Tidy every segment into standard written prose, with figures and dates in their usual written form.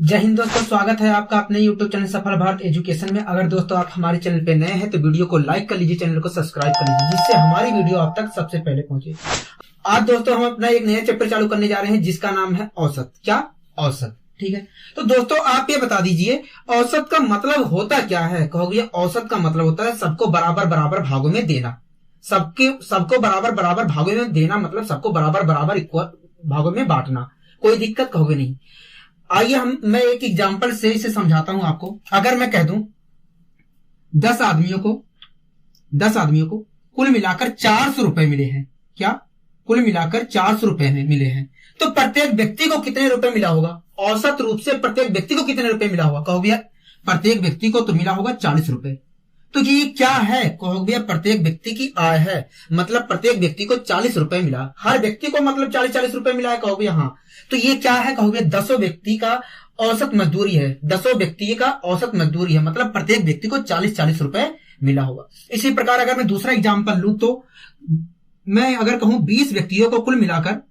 जय हिंद दोस्तों, स्वागत है आपका अपने YouTube चैनल सफल भारत एजुकेशन में। अगर दोस्तों आप हमारे चैनल पे नए हैं तो वीडियो को लाइक कर लीजिए, चैनल को सब्सक्राइब कर लीजिए, जिससे हमारी वीडियो आप तक सबसे पहले पहुंचे। आज दोस्तों हम अपना एक नया चैप्टर चालू करने जा रहे हैं जिसका नाम है औसत। क्या? औसत। ठीक है, तो दोस्तों आप ये बता दीजिए औसत का मतलब होता क्या है। कहोगे औसत का मतलब होता है सबको बराबर बराबर भागों में देना। सबको बराबर बराबर भागों में देना मतलब सबको बराबर बराबर इक्वल भागों में बांटना। कोई दिक्कत कहोगे नहीं। आइए मैं एक एग्जांपल से इसे समझाता हूं आपको। अगर मैं कह दूं 10 आदमियों को कुल मिलाकर 400 रुपए मिले हैं। क्या? कुल मिलाकर 400 रुपए में मिले हैं, तो प्रत्येक व्यक्ति को कितने रुपए मिला होगा? औसत रूप से प्रत्येक व्यक्ति को कितने रुपए मिला होगा? कहो भैया प्रत्येक व्यक्ति को तो मिला होगा 40 रुपए। तो ये क्या है? कहो भैया प्रत्येक व्यक्ति की आय है, मतलब प्रत्येक व्यक्ति को 40 रुपए मिला। हर व्यक्ति को मतलब 40-40 रुपए मिला है। कहो भैया हाँ। तो ये क्या है? कहो भैया 10 व्यक्ति का औसत मजदूरी है। 10 व्यक्ति का औसत मजदूरी है, मतलब प्रत्येक व्यक्ति को 40-40 रुपए मिला होगा। इसी प्रकार अगर मैं दूसरा एग्जाम्पल लूं तो मैं अगर कहूं 20 व्यक्तियों को कुल मिलाकर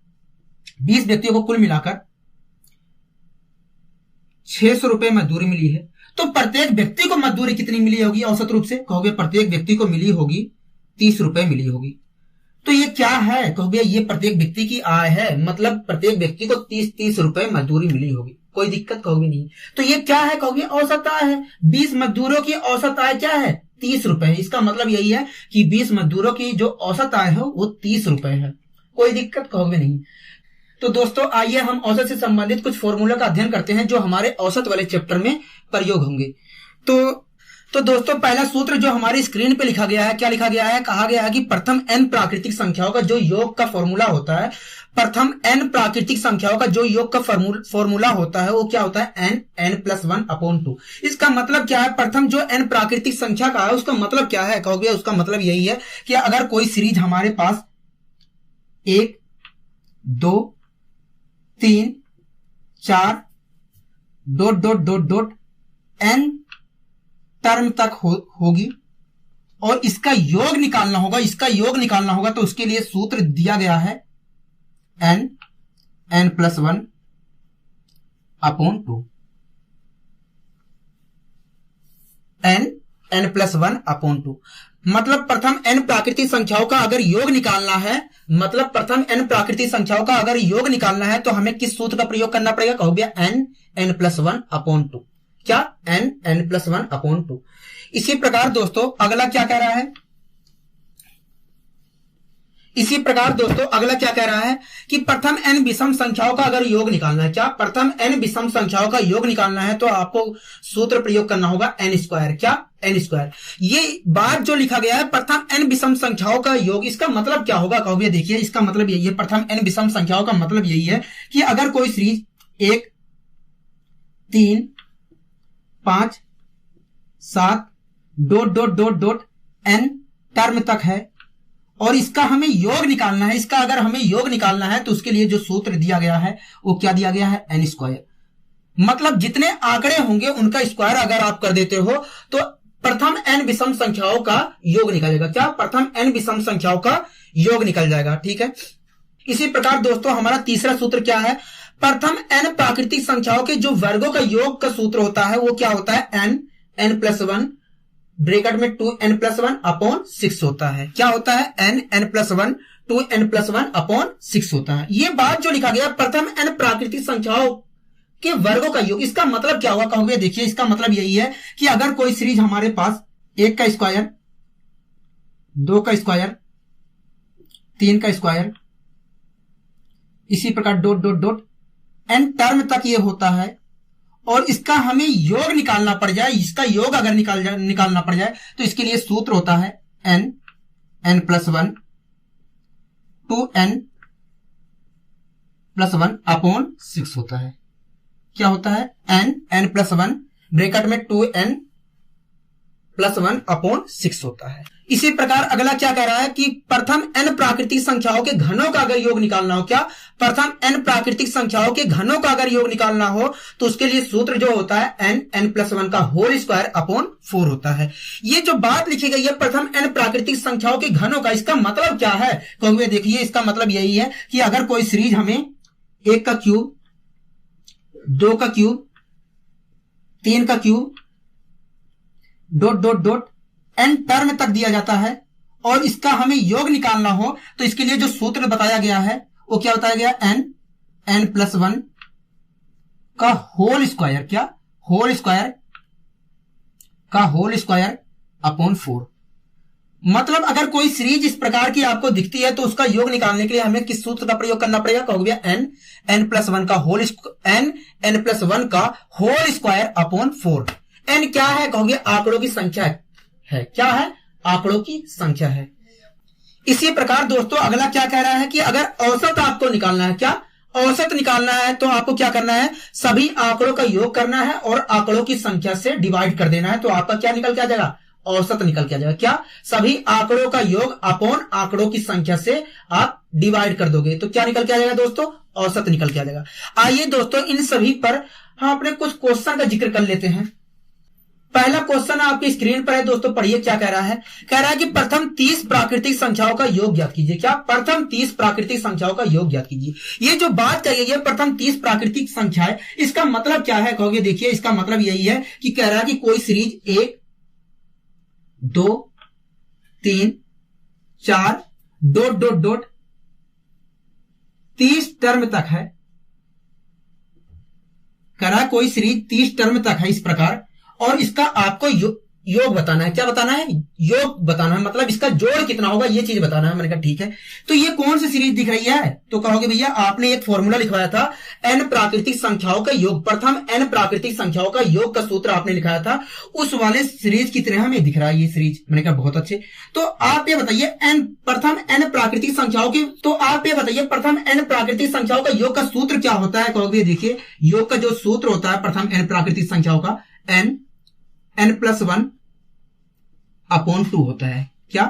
600 रुपए मजदूरी मिली है, तो प्रत्येक व्यक्ति को मजदूरी कितनी मिली होगी औसत रूप से? कहोगे प्रत्येक व्यक्ति को मिली होगी 30 रुपए मिली होगी। तो ये क्या है? कहोगे ये प्रत्येक व्यक्ति की आय है, मतलब प्रत्येक व्यक्ति को 30-30 रुपए मजदूरी मिली होगी। कोई दिक्कत कहोगे नहीं। तो ये क्या है? कहोगे औसत आय है। 20 मजदूरों की औसत आय क्या है? 30 रुपए। इसका मतलब यही है कि 20 मजदूरों की जो औसत आय है वो 30 रुपए है। कोई दिक्कत कहोगे नहीं। तो दोस्तों आइए हम औसत से संबंधित कुछ फॉर्मूला का अध्ययन करते हैं जो हमारे औसत वाले चैप्टर में प्रयोग होंगे। तो दोस्तों पहला सूत्र जो हमारी स्क्रीन पे लिखा गया है, क्या लिखा गया है? कहा गया है कि प्रथम n प्राकृतिक संख्याओं का जो योग का फॉर्मूला होता है, प्रथम n प्राकृतिक संख्याओं का जो योग का फॉर्मूला होता है वो क्या होता है? n+1/2। इसका मतलब क्या है? प्रथम जो n प्राकृतिक संख्या का है उसका मतलब क्या है? कहोगे उसका मतलब यही है कि अगर कोई सीरीज हमारे पास 1, 2, 3, 4 ... n टर्म तक होगी और इसका योग निकालना होगा, तो उसके लिए सूत्र दिया गया है n+1/2। n+1/2 मतलब प्रथम n प्राकृतिक संख्याओं का अगर योग निकालना है तो हमें किस सूत्र का प्रयोग करना पड़ेगा? कहोगे n+1/2। क्या? n+1/2। इसी प्रकार दोस्तों अगला क्या कह रहा है कि प्रथम n विषम संख्याओं का अगर योग निकालना है। क्या? प्रथम n विषम संख्याओं का योग निकालना है तो आपको सूत्र प्रयोग करना होगा n²। क्या? n²। ये बात जो लिखा गया है प्रथम n विषम संख्याओं का योग, इसका मतलब क्या होगा? कहोगे देखिए इसका मतलब यही है, प्रथम n विषम संख्याओं का मतलब यही है कि अगर कोई सीरीज 1, 3, 5, 7 ... n टर्म तक है और इसका हमें योग निकालना है। इसका अगर हमें योग निकालना है तो उसके लिए जो सूत्र दिया गया है वो क्या दिया गया है? n²। मतलब जितने आंकड़े होंगे उनका स्क्वायर अगर आप कर देते हो तो प्रथम n विषम संख्याओं का योग निकलेगा। क्या? प्रथम n विषम संख्याओं का योग निकल जाएगा। ठीक है। इसी प्रकार दोस्तों हमारा तीसरा सूत्र क्या है? प्रथम n प्राकृतिक संख्याओं के जो वर्गों का योग का सूत्र होता है वो क्या होता है? n+1 ब्रैकेट में 2n+1/6 होता है। क्या होता है? n+1 2n+1/6 होता है। ये बात जो लिखा गया प्रथम n प्राकृतिक संख्याओं के वर्गों का योग, इसका मतलब क्या होगा? कहोगे देखिए इसका मतलब यही है कि अगर कोई सीरीज हमारे पास 1 का स्क्वायर, 2 का स्क्वायर, 3 का स्क्वायर, इसी प्रकार ... n टर्म तक ये होता है और इसका हमें योग निकालना पड़ जाए, इसका योग अगर निकालना पड़ जाए तो इसके लिए सूत्र होता है n+1 2n+1/6 होता है। क्या होता है? n+1 ब्रैकेट में 2n+1/6 होता है। इसी प्रकार अगला क्या कह रहा है कि प्रथम n प्राकृतिक संख्याओं के घनों का अगर योग निकालना हो। क्या? प्रथम n प्राकृतिक संख्याओं के घनों का अगर योग निकालना हो तो उसके लिए सूत्र जो होता है n+1 का होल स्क्वायर/4 होता है। ये जो बात लिखी गई है प्रथम n प्राकृतिक संख्याओं के घनों का, इसका मतलब क्या है? कहोगे देखिए इसका मतलब यही है कि अगर कोई सीरीज हमें 1 का क्यूब, 2 का क्यूब, 3 का cube dot dot dot n term तक दिया जाता है, और इसका हमें योग निकालना हो तो इसके लिए जो सूत्र बताया गया है वो क्या बताया गया, n+1 का होल स्क्वायर, क्या होल स्क्वायर का होल स्क्वायर अपॉन 4। मतलब अगर कोई सीरीज इस प्रकार की आपको दिखती है तो उसका योग निकालने के लिए हमें किस सूत्र का प्रयोग करना पड़ेगा, कहोगे n+1 का होल n+1 का होल स्क्वायर अपॉन 4। n क्या है, कहोगे आंकड़ों की संख्या है। क्या है, आंकड़ों की संख्या है। इसी प्रकार दोस्तों अगला क्या कह रहा है कि अगर औसत आपको निकालना है, क्या औसत निकालना है, तो आपको क्या करना है, सभी आंकड़ों का योग करना है और आंकड़ों की संख्या से डिवाइड कर देना है, तो आपका क्या निकल के आ जाएगा, औसत निकल के आ जाएगा। क्या, सभी आंकड़ों का योग अपॉन आंकड़ों की संख्या से आप डिवाइड कर दोगे तो क्या निकल के आ जाएगा दोस्तों, औसत निकल के आ जाएगा। आइए दोस्तों इन सभी पर हम अपने कुछ क्वेश्चन का जिक्र कर लेते हैं। पहला क्वेश्चन आपकी स्क्रीन पर है दोस्तों, पढ़िए क्या कह रहा है। कह रहा है कि प्रथम 30 प्राकृतिक संख्याओं का योग ज्ञात कीजिए। क्या, प्रथम 30 प्राकृतिक संख्याओं का योग ज्ञात कीजिए। ये जो बात कही गई है प्रथम 30 प्राकृतिक संख्याएं, इसका मतलब क्या है, कहोगे देखिए इसका मतलब यही है कि कह रहा है कि कोई series 1 2 3 4 dot dot dot 30 term तक है। कह रहा है कोई सीरीज 30 टर्म तक है इस प्रकार, और इसका आपको योग बताना है। क्या बताना है, योग बताना है, मतलब इसका जोड़ कितना होगा ये चीज बताना है। मैंने कहा ठीक है, तो ये कौन सी सीरीज दिख रही है, तो कहोगे भैया आपने एक फॉर्मूला लिखवाया था n प्राकृतिक संख्याओं का योग, प्रथम n प्राकृतिक संख्याओं का योग का सूत्र आपने लिखाया था, उस वाले सीरीज की तरह हमें दिख रहा है ये सीरीज। मैंने कहा बहुत अच्छे, तो आप ये बताइए प्रथम n प्राकृतिक संख्याओं की, तो आप ये बताइए प्रथम n प्राकृतिक संख्याओं का योग का सूत्र क्या होता है। कहोगे देखिए योग का जो सूत्र होता है प्रथम n प्राकृतिक संख्याओं का n+1 अपॉन 2 होता है। क्या,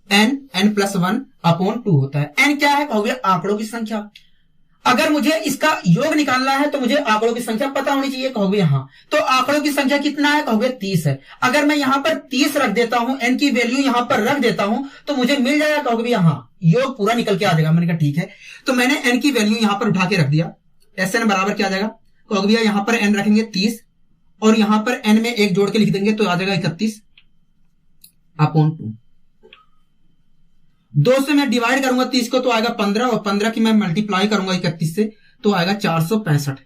n+1 अपॉन 2 होता है। n क्या है, कहोगे आंकड़ों की संख्या। अगर मुझे इसका योग निकालना है तो मुझे आंकड़ों की संख्या पता होनी चाहिए, कहोगे यहां, तो आंकड़ों की संख्या कितना है, कहोगे 30 है। अगर मैं यहां पर 30 रख देता हूं, n की वैल्यू यहां पर रख देता हूं तो मुझे मिल जाएगा, कहोगे यहां योग पूरा निकल के आ जाएगा। मैंने कहा ठीक है, तो मैंने n की वैल्यू यहां पर उठा के रख दिया। Sn बराबर क्या आ जाएगा, कहोगे भैया यहां पर n रखेंगे 30 और यहां पर n में 1 जोड़ के लिख देंगे तो आ जाएगा 31 अपॉन 2 से मैं डिवाइड करूंगा 30 को तो आएगा 15, और 15 की मैं मल्टीप्लाई करूंगा 31 से तो आएगा 465।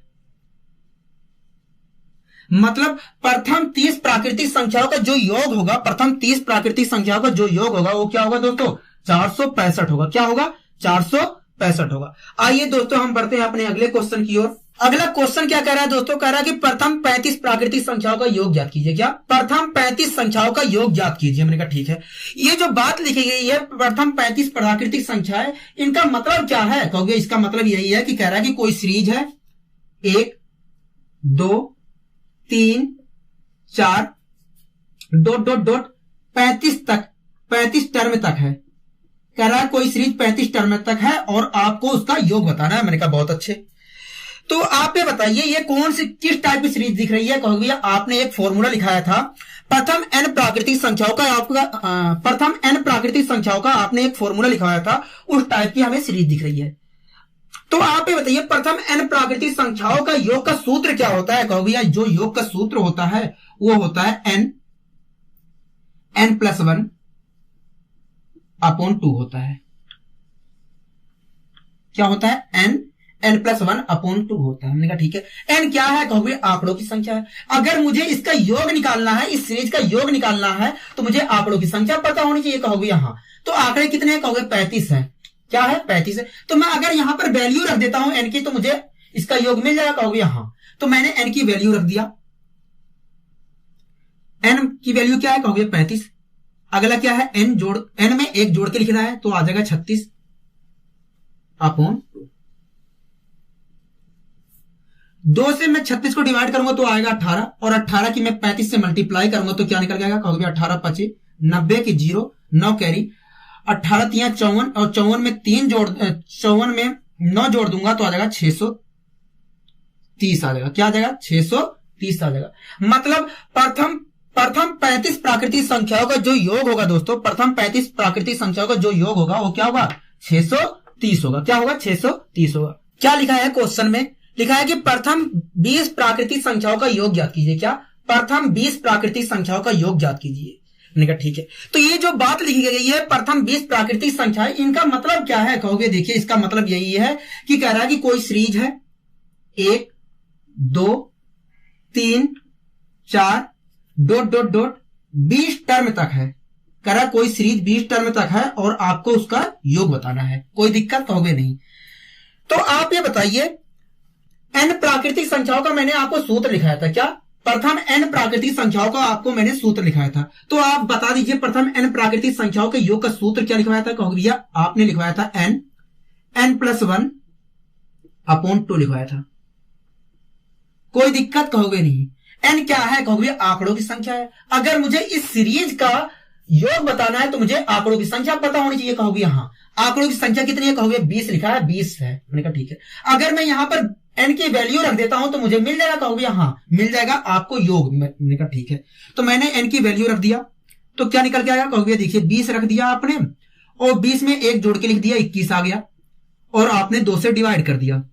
मतलब प्रथम 30 प्राकृतिक संख्याओं का जो योग होगा, प्रथम 30 प्राकृतिक संख्याओं का जो योग होगा वो क्या होगा दोस्तों, 465 होगा। क्या होगा, 465 होगा। आइए दोस्तों हम बढ़ते हैं अपने अगले क्वेश्चन की ओर। अगला क्वेश्चन क्या कह रहा है दोस्तों, कह रहा है कि प्रथम 35 प्राकृतिक संख्याओं का योग ज्ञात कीजिए। क्या, प्रथम 35 संख्याओं का योग ज्ञात कीजिए। मैंने कहा ठीक है, ये जो बात लिखी गई है प्रथम 35 प्राकृतिक संख्याएं, इनका मतलब क्या है, कहोगे इसका मतलब यही है कि कह रहा है कि कोई सीरीज है 1 2 3 4 डॉट डॉट डॉट 35 तक, 35 टर्म तक है। कह रहा है कोई सीरीज 35 टर्म तक है और आपको उसका योग बताना है। मैंने कहा बहुत अच्छे, तो आप ये बताइए ये कौन सी किस टाइप की सीरीज दिख रही है, कहोगे आपने एक फॉर्मूला लिखाया था प्रथम n प्राकृतिक संख्याओं का, आपका प्रथम n प्राकृतिक संख्याओं का आपने एक फॉर्मूला लिखाया था, उस टाइप की हमें सीरीज दिख रही है। तो आप ये बताइए प्रथम n प्राकृतिक संख्याओं का योग का सूत्र क्या होता है, कहोगे जो योग का सूत्र होता है वो होता है n+1 अपॉन 2 होता है। क्या होता है, n+1 अपॉन 2 होता है। हमने कहा ठीक है, n क्या है, कहोगे आंकड़ों की संख्या है। अगर मुझे इसका योग निकालना है, इस सीरीज का योग निकालना है तो मुझे आंकड़ों की संख्या पता होनी चाहिए, कहोगे यहां, तो आंकड़े कितने हैं, कहोगे 35 है। क्या है, 35 है। तो मैं अगर यहां पर वैल्यू रख देता हूं n की तो मुझे इसका योग मिल जाएगा, कहोगे यहां, तो मैंने n की वैल्यू रख दिया। n की वैल्यू क्या है, कहोगे 35। अगला क्या है, n में 1 जोड़ के लिखना है तो आ जाएगा 36 अपॉन 2 से मैं 36 को डिवाइड करूंगा तो आएगा 18, और 18 की मैं 35 से मल्टीप्लाई करूंगा तो क्या निकल जाएगा, कहोगे 18 25 90 की 0 9 कैरी, 18 3 54 और 54 में 3 जोड़ 54 में 9 जोड़ दूंगा तो आ जाएगा 630 आ जाएगा। क्या आ जाएगा, 630 आ जाएगा। मतलब प्रथम 35 प्राकृतिक संख्याओं का जो योग होगा दोस्तों, प्रथम 35 प्राकृतिक संख्याओं का जो योग होगा वो क्या होगा, 630 होगा। क्या होगा, 630 होगा। क्या लिखा है क्वेश्चन में, लिखा है कि प्रथम 20 प्राकृतिक संख्याओं का योग ज्ञात कीजिए। क्या? प्रथम 20 प्राकृतिक संख्याओं का योग ज्ञात कीजिए। मैंने कहा ठीक है। तो ये जो बात लिखी गई है प्रथम 20 प्राकृतिक संख्याएं, इनका मतलब क्या है कहोगे? देखिए इसका मतलब यही है कि कह रहा है कि कोई सीरीज है 1 2 3 4 डॉट डॉट डॉट 20 टर्म तक है। कह रहा कोई सीरीज 20 टर्म तक है और आपको उसका योग बताना है। कोई दिक्कत कहोगे नहीं। तो आप ये बताइए, n प्राकृतिक संख्याओं का मैंने आपको सूत्र लिखाया था। क्या? प्रथम n प्राकृतिक संख्याओं का आपको मैंने सूत्र लिखाया था। तो आप बता दीजिए प्रथम n प्राकृतिक संख्याओं के योग का सूत्र क्या लिखवाया था? कहोगे भैया आपने लिखवाया था n+1 अपॉन 2 लिखवाया था। कोई दिक्कत कहोगे नहीं। n क्या है? कहोगे भैया आंकड़ों की संख्या है। अगर मुझे इस सीरीज का योग बताना है तो मुझे आंकड़ों की संख्या पता होनी चाहिए। कहोगे हाँ, आंकड़ों की संख्या कितनी है? कहोगे 20 लिखा है, 20 है। मैंने कहा ठीक है। अगर मैं यहां पर n की वैल्यू रख देता हूं तो मुझे मिल जाएगा। कहोगे हाँ मिल जाएगा आपको योग। मैंने कहा ठीक है। तो मैंने n की वैल्यू रख दिया तो क्या निकल के आएगा? कहोगे देखिए 20 रख दिया आपने और 20 में 1 जोड़ के लिख दिया, 21 आ गया। और आपने 2 से डिवाइड कर दिया।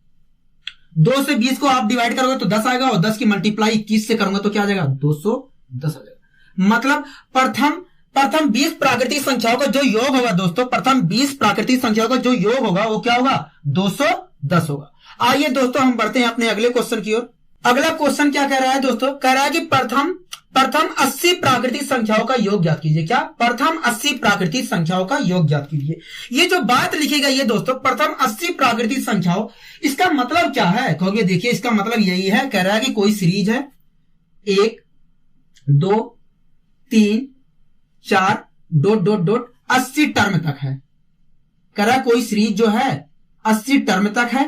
2 से 20 को आप डिवाइड करोगे तो 10 आएगा और 10 की मल्टीप्लाई 21 से करूंगा तो क्या आ जाएगा? 210 आ जाएगा। मतलब प्रथम 20 प्राकृतिक संख्याओं का जो योग होगा दोस्तों, प्रथम 20 प्राकृतिक संख्याओं का जो योग होगा वो क्या होगा? 210 होगा। आइए दोस्तों हम बढ़ते हैं अपने अगले क्वेश्चन की ओर। अगला क्वेश्चन क्या कह रहा है दोस्तों? कह रहा है कि प्रथम 80 प्राकृतिक संख्याओं का योग ज्ञात कीजिए। क्या? प्रथम 80 प्राकृतिक संख्याओं का योग ज्ञात कीजिए। ये जो बात लिखी गई है दोस्तों प्रथम 80 प्राकृतिक संख्याओं, इसका मतलब क्या है? कहोगे देखिए इसका मतलब यही है, कह रहा है कि कोई सीरीज है 1 2 3 4 डॉट डॉट डॉट 80 टर्म तक है। कह रहा है कोई सीरीज जो है 80 टर्म तक है,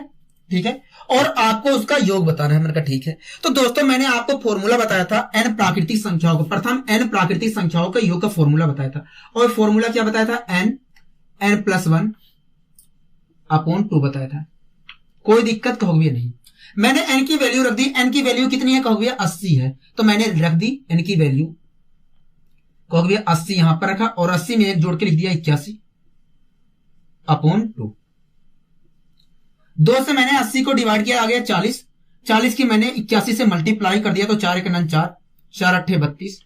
ठीक है, और आपको उसका योग बताना है। मैंने कहा ठीक है। तो दोस्तों मैंने आपको फॉर्मूला बताया था n प्राकृतिक संख्याओं को, प्रथम n प्राकृतिक संख्याओं का योग का फॉर्मूला बताया था। और फॉर्मूला क्या बताया था? n+1 अपॉन 2 बताया था। कोई दिक्कत कहोगे नहीं। मैंने n की वैल्यू रख दी। n की वैल्यू कितनी है? कहोगे 80 है तो मैंने रख दी n की वैल्यू, कहोगे 80 यहां पर रखा और 80 में 1 जोड़ के लिख दिया 81 अपॉन 2। 2 से मैंने 80 को डिवाइड किया, आ गया 40। 40 की मैंने 81 से मल्टीप्लाई कर दिया तो 4 1 9 4, 4 8 32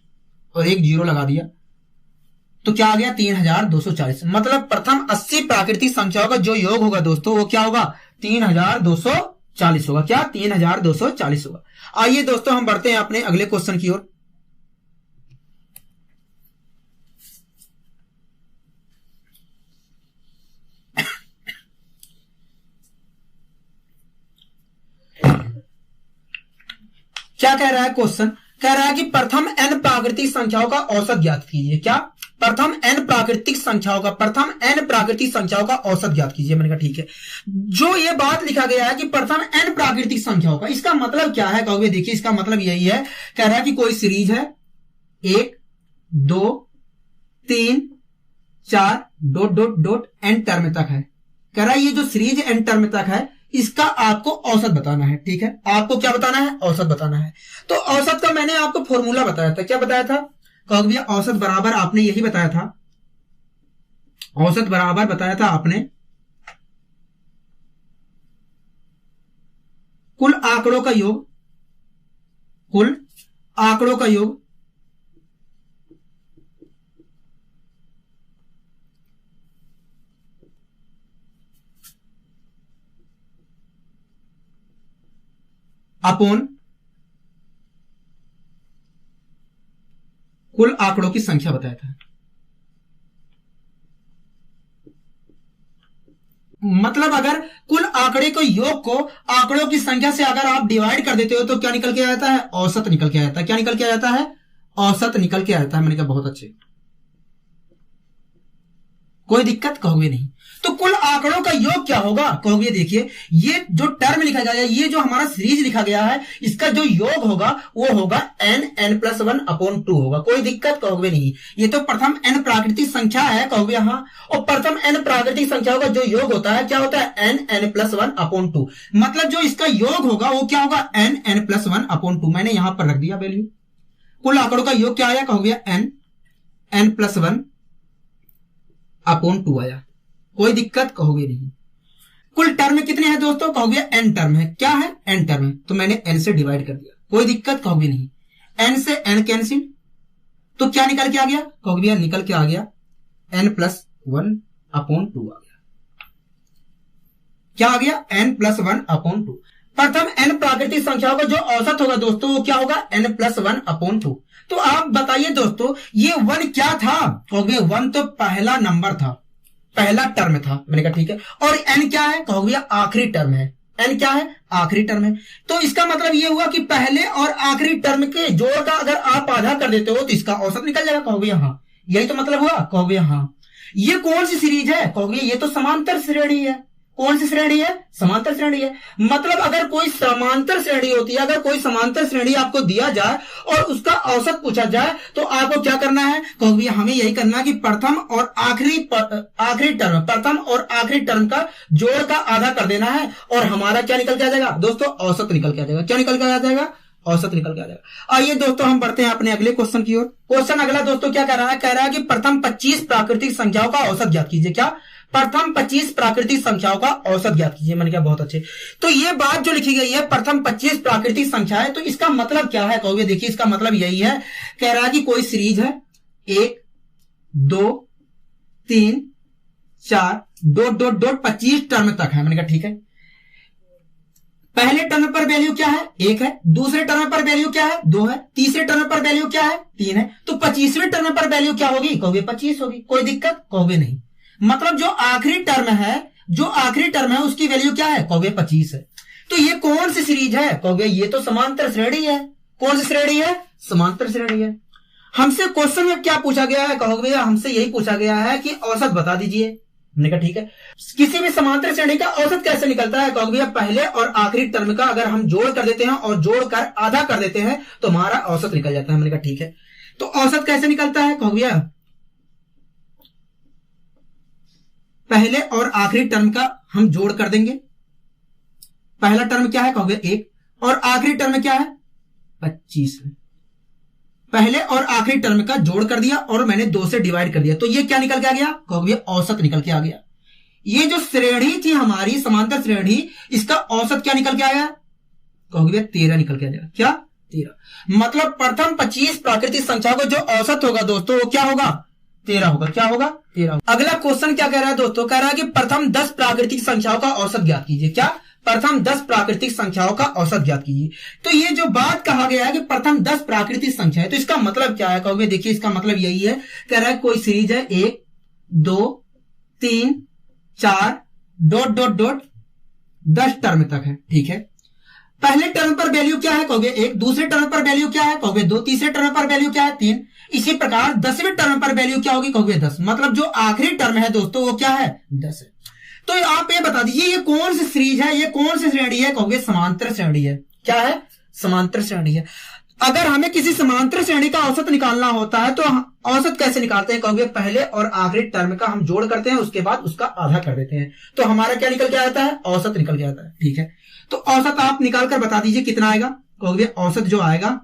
और 1 जीरो लगा दिया तो क्या आ गया? 3240। मतलब प्रथम 80 प्राकृतिक संख्याओं का जो योग होगा दोस्तों वो क्या होगा? 3240 होगा। क्या? 3240 होगा। आइए दोस्तों हम बढ़ते हैं अपने अगले क्वेश्चन की ओर। क्या कह रहा है क्वेश्चन? कह रहा है कि प्रथम n प्राकृतिक संख्याओं का औसत ज्ञात कीजिए। क्या? प्रथम n प्राकृतिक संख्याओं का औसत ज्ञात कीजिए। मैंने कहा ठीक है। जो ये बात लिखा गया है कि प्रथम n प्राकृतिक संख्याओं का, इसका मतलब क्या है कहोगे? देखिए इसका मतलब यही है, कह रहा है कि कोई सीरीज है 1 2 3 4 dot dot dot n term तक है। कह रहा है ये जो सीरीज n टर्म तक है इसका आपको औसत बताना है। ठीक है, आपको क्या बताना है? औसत बताना है। तो औसत का मैंने आपको फॉर्मूला बताया था। क्या बताया था? कहोगे भैया औसत बराबर आपने यही बताया था, औसत बराबर बताया था आपने कुल आंकड़ों का योग, कुल आंकड़ों का योग अपॉन कुल आंकड़ों की संख्या बताया था। मतलब अगर कुल आंकड़े को योग को आंकड़ों की संख्या से अगर आप डिवाइड कर देते हो तो क्या निकल के आ जाता है? औसत निकल के आ जाता है। क्या निकल के आ जाता है? औसत निकल के आ जाता है। मैंने कहा बहुत अच्छे, कोई दिक्कत कहोगे नहीं। तो कुल आंकड़ों का योग क्या होगा? कहोगे देखिए ये जो टर्म लिखा गया है, ये जो हमारा सीरीज लिखा गया है, इसका जो योग होगा वो होगा n+1 अपॉन 2 होगा। कोई दिक्कत कहोगे नहीं। ये तो प्रथम n प्राकृतिक संख्या है, कहोगे हाँ। और प्रथम n प्राकृतिक संख्याओं का जो योग होता है क्या होता है? n+1 upon 2। मतलब जो इसका योग होगा वो क्या होगा? n+1 upon 2। मैंने यहां पर रख दिया वैल्यू। कुल आंकड़ों का योग क्या आया? कहोगे n+1 अपॉन 2 आया। कोई दिक्कत कहोगे नहीं। कुल टर्म कितने हैं दोस्तों? कहोगे n टर्म है। क्या है? n टर्म है, तो मैंने n से डिवाइड कर दिया, कोई दिक्कत कहोगे नहीं। n से n कैंसिल, तो क्या निकल के आ गया? कहोगे भैया निकल के आ गया n+1/2 आ गया। क्या आ गया? n+1/2। प्रथम n प्राकृतिक संख्याओं का जो औसत होगा दोस्तों वो क्या होगा? n+1/2। तो आप बताइए दोस्तों ये 1 क्या था? कहोगे 1 तो पहला नंबर था, पहला टर्म था। मैंने कहा ठीक है। और n क्या है? कहोगे आखिरी टर्म है। n क्या है? आखिरी टर्म है। तो इसका मतलब ये हुआ कि पहले और आखिरी टर्म के जोड़ का अगर आप आधा कर देते हो तो इसका औसत निकल जाएगा। कहोगे हाँ, यही तो मतलब हुआ। कहोगे हाँ। ये कौन सी सीरीज है? कहोगे ये तो समांतर श्रेणी है। कौन सी श्रेणी है? समांतर श्रेणी है। मतलब अगर कोई समांतर श्रेणी होती है, अगर कोई समांतर श्रेणी आपको दिया जाए और उसका औसत पूछा जाए तो आपको क्या करना है? कहोगे हमें यही करना है कि प्रथम और आखिरी टर्म, प्रथम और आखिरी टर्म का जोड़ का आधा कर देना है और हमारा क्या निकल के आ जाएगा दोस्तों? औसत निकल के आ जाएगा। क्या निकल के आ जाएगा? औसत निकल के आ जाएगा। आइए दोस्तों हम बढ़ते हैं अपने अगले क्वेश्चन की ओर। क्वेश्चन अगला दोस्तों क्या कह रहा है? कह रहा है कि प्रथम 25 प्राकृतिक संख्याओं का औसत ज्ञात कीजिए। क्या? प्रथम 25 प्राकृतिक संख्याओं का औसत ज्ञात कीजिए। मैंने कहा बहुत अच्छे। तो ये बात जो लिखी गई है प्रथम 25 प्राकृतिक संख्याएं, तो इसका मतलब क्या है? कहोगे देखिए इसका मतलब यही है, कह रहा है कि कोई सीरीज है 1 2 3 4 25 टर्म तक है। मैंने कहा ठीक है। पहले टर्म पर वैल्यू क्या है? 1 है। दूसरे टर्म पर वैल्यू क्या है? 2 है। तीसरे टर्म पर वैल्यू क्या है? 3 है। तो 25वें टर्म पर वैल्यू क्या होगी? कहोगे 25 होगी। कोई दिक्कत? कहोगे नहीं। मतलब जो आखिरी टर्म है उसकी वैल्यू क्या है? कहोगे 25 है। तो ये कौन सी सीरीज है? कहोगे ये तो समांतर श्रेणी है। कौन सी श्रेणी है? समांतर श्रेणी है। हमसे क्वेश्चन में क्या पूछा गया है? कहोगे भैया हमसे यही पूछा गया है कि औसत बता दीजिए। हमने कहा ठीक है। किसी भी समांतर श्रेणी का औसत कैसे निकलता है? कहोगे भैया पहले और आखिरी टर्म का अगर हम जोड़ कर देते हैं और जोड़कर आधा कर देते हैं तो हमारा औसत निकल जाता है। हमने कहा ठीक है। तो औसत कैसे निकलता है? कहोगे भैया पहले और आखिरी टर्म का हम जोड़ कर देंगे। पहला टर्म क्या है? कहोगे 1 और आखिरी टर्म क्या है? 25 है। पहले और आखिरी टर्म का जोड़ कर दिया और मैंने 2 से डिवाइड कर दिया, तो ये क्या निकल के आ गया? कहोगे औसत निकल के आ गया। ये जो श्रेणी थी हमारी समांतर श्रेणी, इसका औसत क्या निकल के आया? कहोगे 13 निकल के आ जाएगा। क्या? 13। मतलब प्रथम 25 प्राकृतिक संख्याओं का जो औसत होगा दोस्तों वो क्या होगा? 13 होगा। क्या होगा? 13 होगा। अगला क्वेश्चन क्या कह रहा है दोस्तों? कह रहा है कि प्रथम 10 प्राकृतिक संख्याओं का औसत ज्ञात कीजिए। क्या? प्रथम 10 प्राकृतिक संख्याओं का औसत ज्ञात कीजिए। तो ये जो बात कहा गया है कि प्रथम 10 प्राकृतिक संख्या है, तो इसका मतलब क्या है? कहोगे देखिए इसका मतलब यही है, कह रहा है कोई सीरीज है 1 2 3 4 ... 10 टर्म तक है। ठीक है। पहले टर्म पर वैल्यू क्या है? कहोगे 1। दूसरे टर्म पर वैल्यू क्या है? कहोगे 2। तीसरे टर्म पर वैल्यू क्या है? 3। इसी प्रकार 10वें टर्म पर वैल्यू क्या होगी? कहोगे 10। मतलब जो आखिरी टर्म है दोस्तों वो क्या है? 10 है। तो आप ये बता दीजिए ये कौन सी सीरीज है, ये कौन सी श्रेणी है? कहोगे समांतर श्रेणी है। क्या है? समांतर श्रेणी है। अगर हमें किसी समांतर श्रेणी का औसत निकालना होता है तो औसत कैसे निकालते हैं? कहोगे पहले और आखिरी टर्म का हम जोड़ करते हैं, उसके बाद उसका आधा कर देते हैं, तो हमारा क्या निकल के आता है? औसत निकल के आता है। ठीक है। तो औसत आप निकाल कर बता दीजिए कितना आएगा? कहोगे औसत जो आएगा,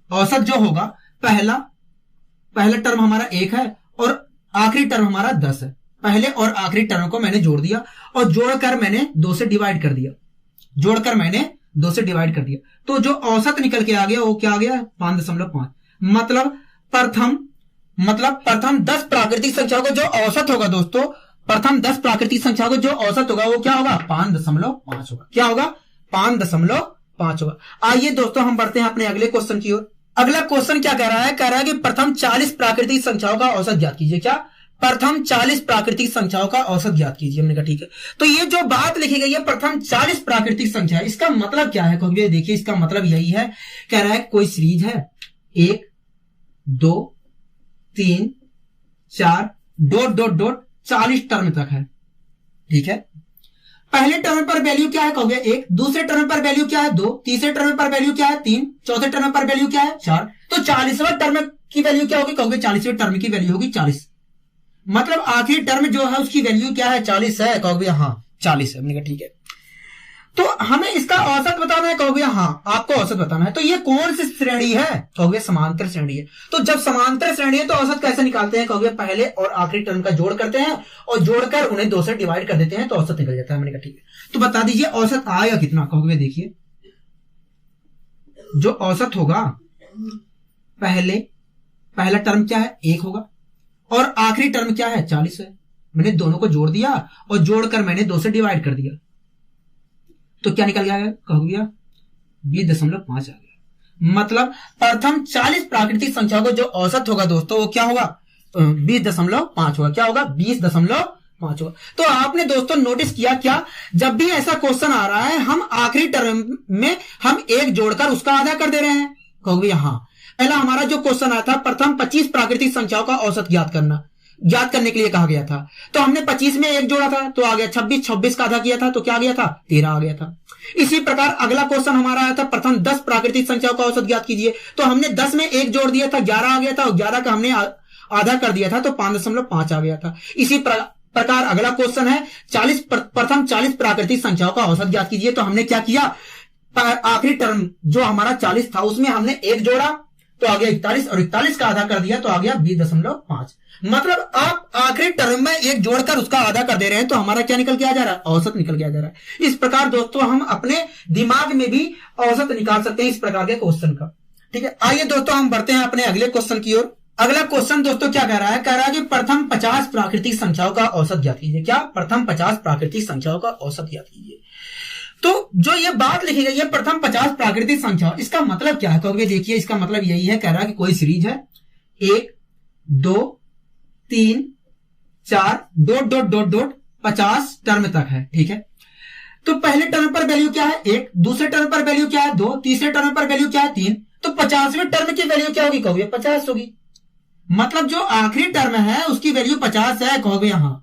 औसत जो होगा, पहला टर्म हमारा 1 है और आखिरी टर्म हमारा 10 है। पहले और आखिरी टर्म को मैंने जोड़ दिया और जोड़कर मैंने 2 से डिवाइड कर दिया। तो जो औसत निकल के आ गया वो क्या आ गया? 5.5। मतलब प्रथम 10 प्राकृतिक संख्याओं का जो औसत होगा दोस्तों, प्रथम 10 प्राकृतिक संख्याओं का जो औसत होगा वो क्या होगा? 5.5 होगा। क्या होगा? 5.5 होगा। आइए दोस्तों हम बढ़ते हैं अपने अगले क्वेश्चन की ओर। अगला क्वेश्चन क्या कह रहा है? कह रहा है कि प्रथम 40 प्राकृतिक संख्याओं का औसत ज्ञात कीजिए। क्या? प्रथम 40 प्राकृतिक संख्याओं का औसत ज्ञात कीजिए। हमने कहा ठीक है। तो ये जो बात लिखी गई है प्रथम 40 प्राकृतिक संख्या, इसका मतलब क्या है? कहोगे देखिए इसका मतलब यही है, कह रहा है कोई सीरीज है 1 2 3 4 ... 40 टर्म तक है। ठीक है। पहले टर्म पर वैल्यू क्या है? कहोगे 1। दूसरे टर्म पर वैल्यू क्या है? 2। तीसरे टर्म पर वैल्यू क्या है? 3। चौथे टर्म पर वैल्यू क्या है? 4। तो 40वें टर्म की वैल्यू क्या होगी? कहोगे 40वें टर्म की वैल्यू होगी 40। मतलब आखिरी टर्म जो है उसकी वैल्यू क्या है? 40 है। कहोगे हाँ 40 है। हमने कहा ठीक है। तो हमें इसका औसत बताना है, कहोगे हाँ आपको औसत बताना है। तो ये कौन सी श्रेणी है, कहोगे समांतर श्रेणी है। तो जब समांतर श्रेणी है तो औसत कैसे निकालते हैं, कहोगे पहले और आखिरी टर्म का जोड़ करते हैं और जोड़कर उन्हें 2 से डिवाइड कर देते हैं तो औसत निकल जाता है। मैंने कहा ठीक है, तो बता दीजिए औसत आएगा कितना, कहोगे देखिए जो औसत होगा पहला टर्म क्या है 1 होगा और आखिरी टर्म क्या है 40 है। मैंने दोनों को जोड़ दिया और जोड़कर मैंने 2 से डिवाइड कर दिया तो क्या निकल गया, कहोगे 20.5 आ गया। मतलब प्रथम 40 प्राकृतिक संख्याओं को जो औसत होगा दोस्तों वो क्या होगा 20.5 होगा। क्या होगा 20.5 होगा। तो आपने दोस्तों नोटिस किया क्या, जब भी ऐसा क्वेश्चन आ रहा है हम आखिरी टर्म में हम 1 जोड़कर उसका आधा कर दे रहे हैं, कहोगे हाँ। पहला हमारा जो क्वेश्चन आया था प्रथम 25 प्राकृतिक संख्याओं का औसत ज्ञात करने के लिए कहा गया था, तो हमने 25 में 1 जोड़ा था तो आ गया 26 का आधा किया था तो क्या आ गया था 13 आ गया था। इसी प्रकार अगला क्वेश्चन हमारा आया था प्रथम 10 प्राकृतिक संख्याओं का औसत ज्ञात कीजिए, तो हमने 10 में 1 जोड़ दिया था 11 आ गया था और 11 का हमने आधा कर दिया था तो 5.5 आ गया था। इसी प्रकार अगला क्वेश्चन है प्रथम 40 प्राकृतिक संख्याओं का औसत ज्ञात कीजिए, तो हमने क्या किया आखिरी टर्म जो हमारा 40 था उसमें हमने 1 जोड़ा तो आ गया 41 और 41 का आधा कर दिया तो आ गया 20.5। मतलब आप आखिरी टर्म में 1 जोड़कर उसका आधा कर दे रहे हैं तो हमारा क्या निकल के आ जा रहा है, औसत निकल के आ जा रहा है। इस प्रकार दोस्तों हम अपने दिमाग में भी औसत निकाल सकते हैं इस प्रकार के क्वेश्चन का। ठीक है, आइए दोस्तों हम बढ़ते हैं अपने अगले क्वेश्चन की ओर। अगला क्वेश्चन दोस्तों क्या कह रहा है, कह रहा है कि प्रथम 50 प्राकृतिक संख्याओं का औसत ज्ञात कीजिए। क्या, प्रथम 50 प्राकृतिक संख्याओं का औसत ज्ञात कीजिए। तो जो ये बात लिखी गई है प्रथम 50 प्राकृतिक संख्या, इसका मतलब क्या है, कहोगे देखिए इसका मतलब यही है, कह रहा है कि कोई सीरीज है 1 2 3 4 ... 50 टर्म तक है। ठीक है, तो पहले टर्म पर वैल्यू क्या है 1, दूसरे टर्म पर वैल्यू क्या है 2, तीसरे टर्म पर वैल्यू क्या है 3, तो 50वें टर्म की वैल्यू क्या होगी, कहोगे 50 होगी। मतलब जो आखिरी टर्म है उसकी वैल्यू 50 है, कहोगे यहां।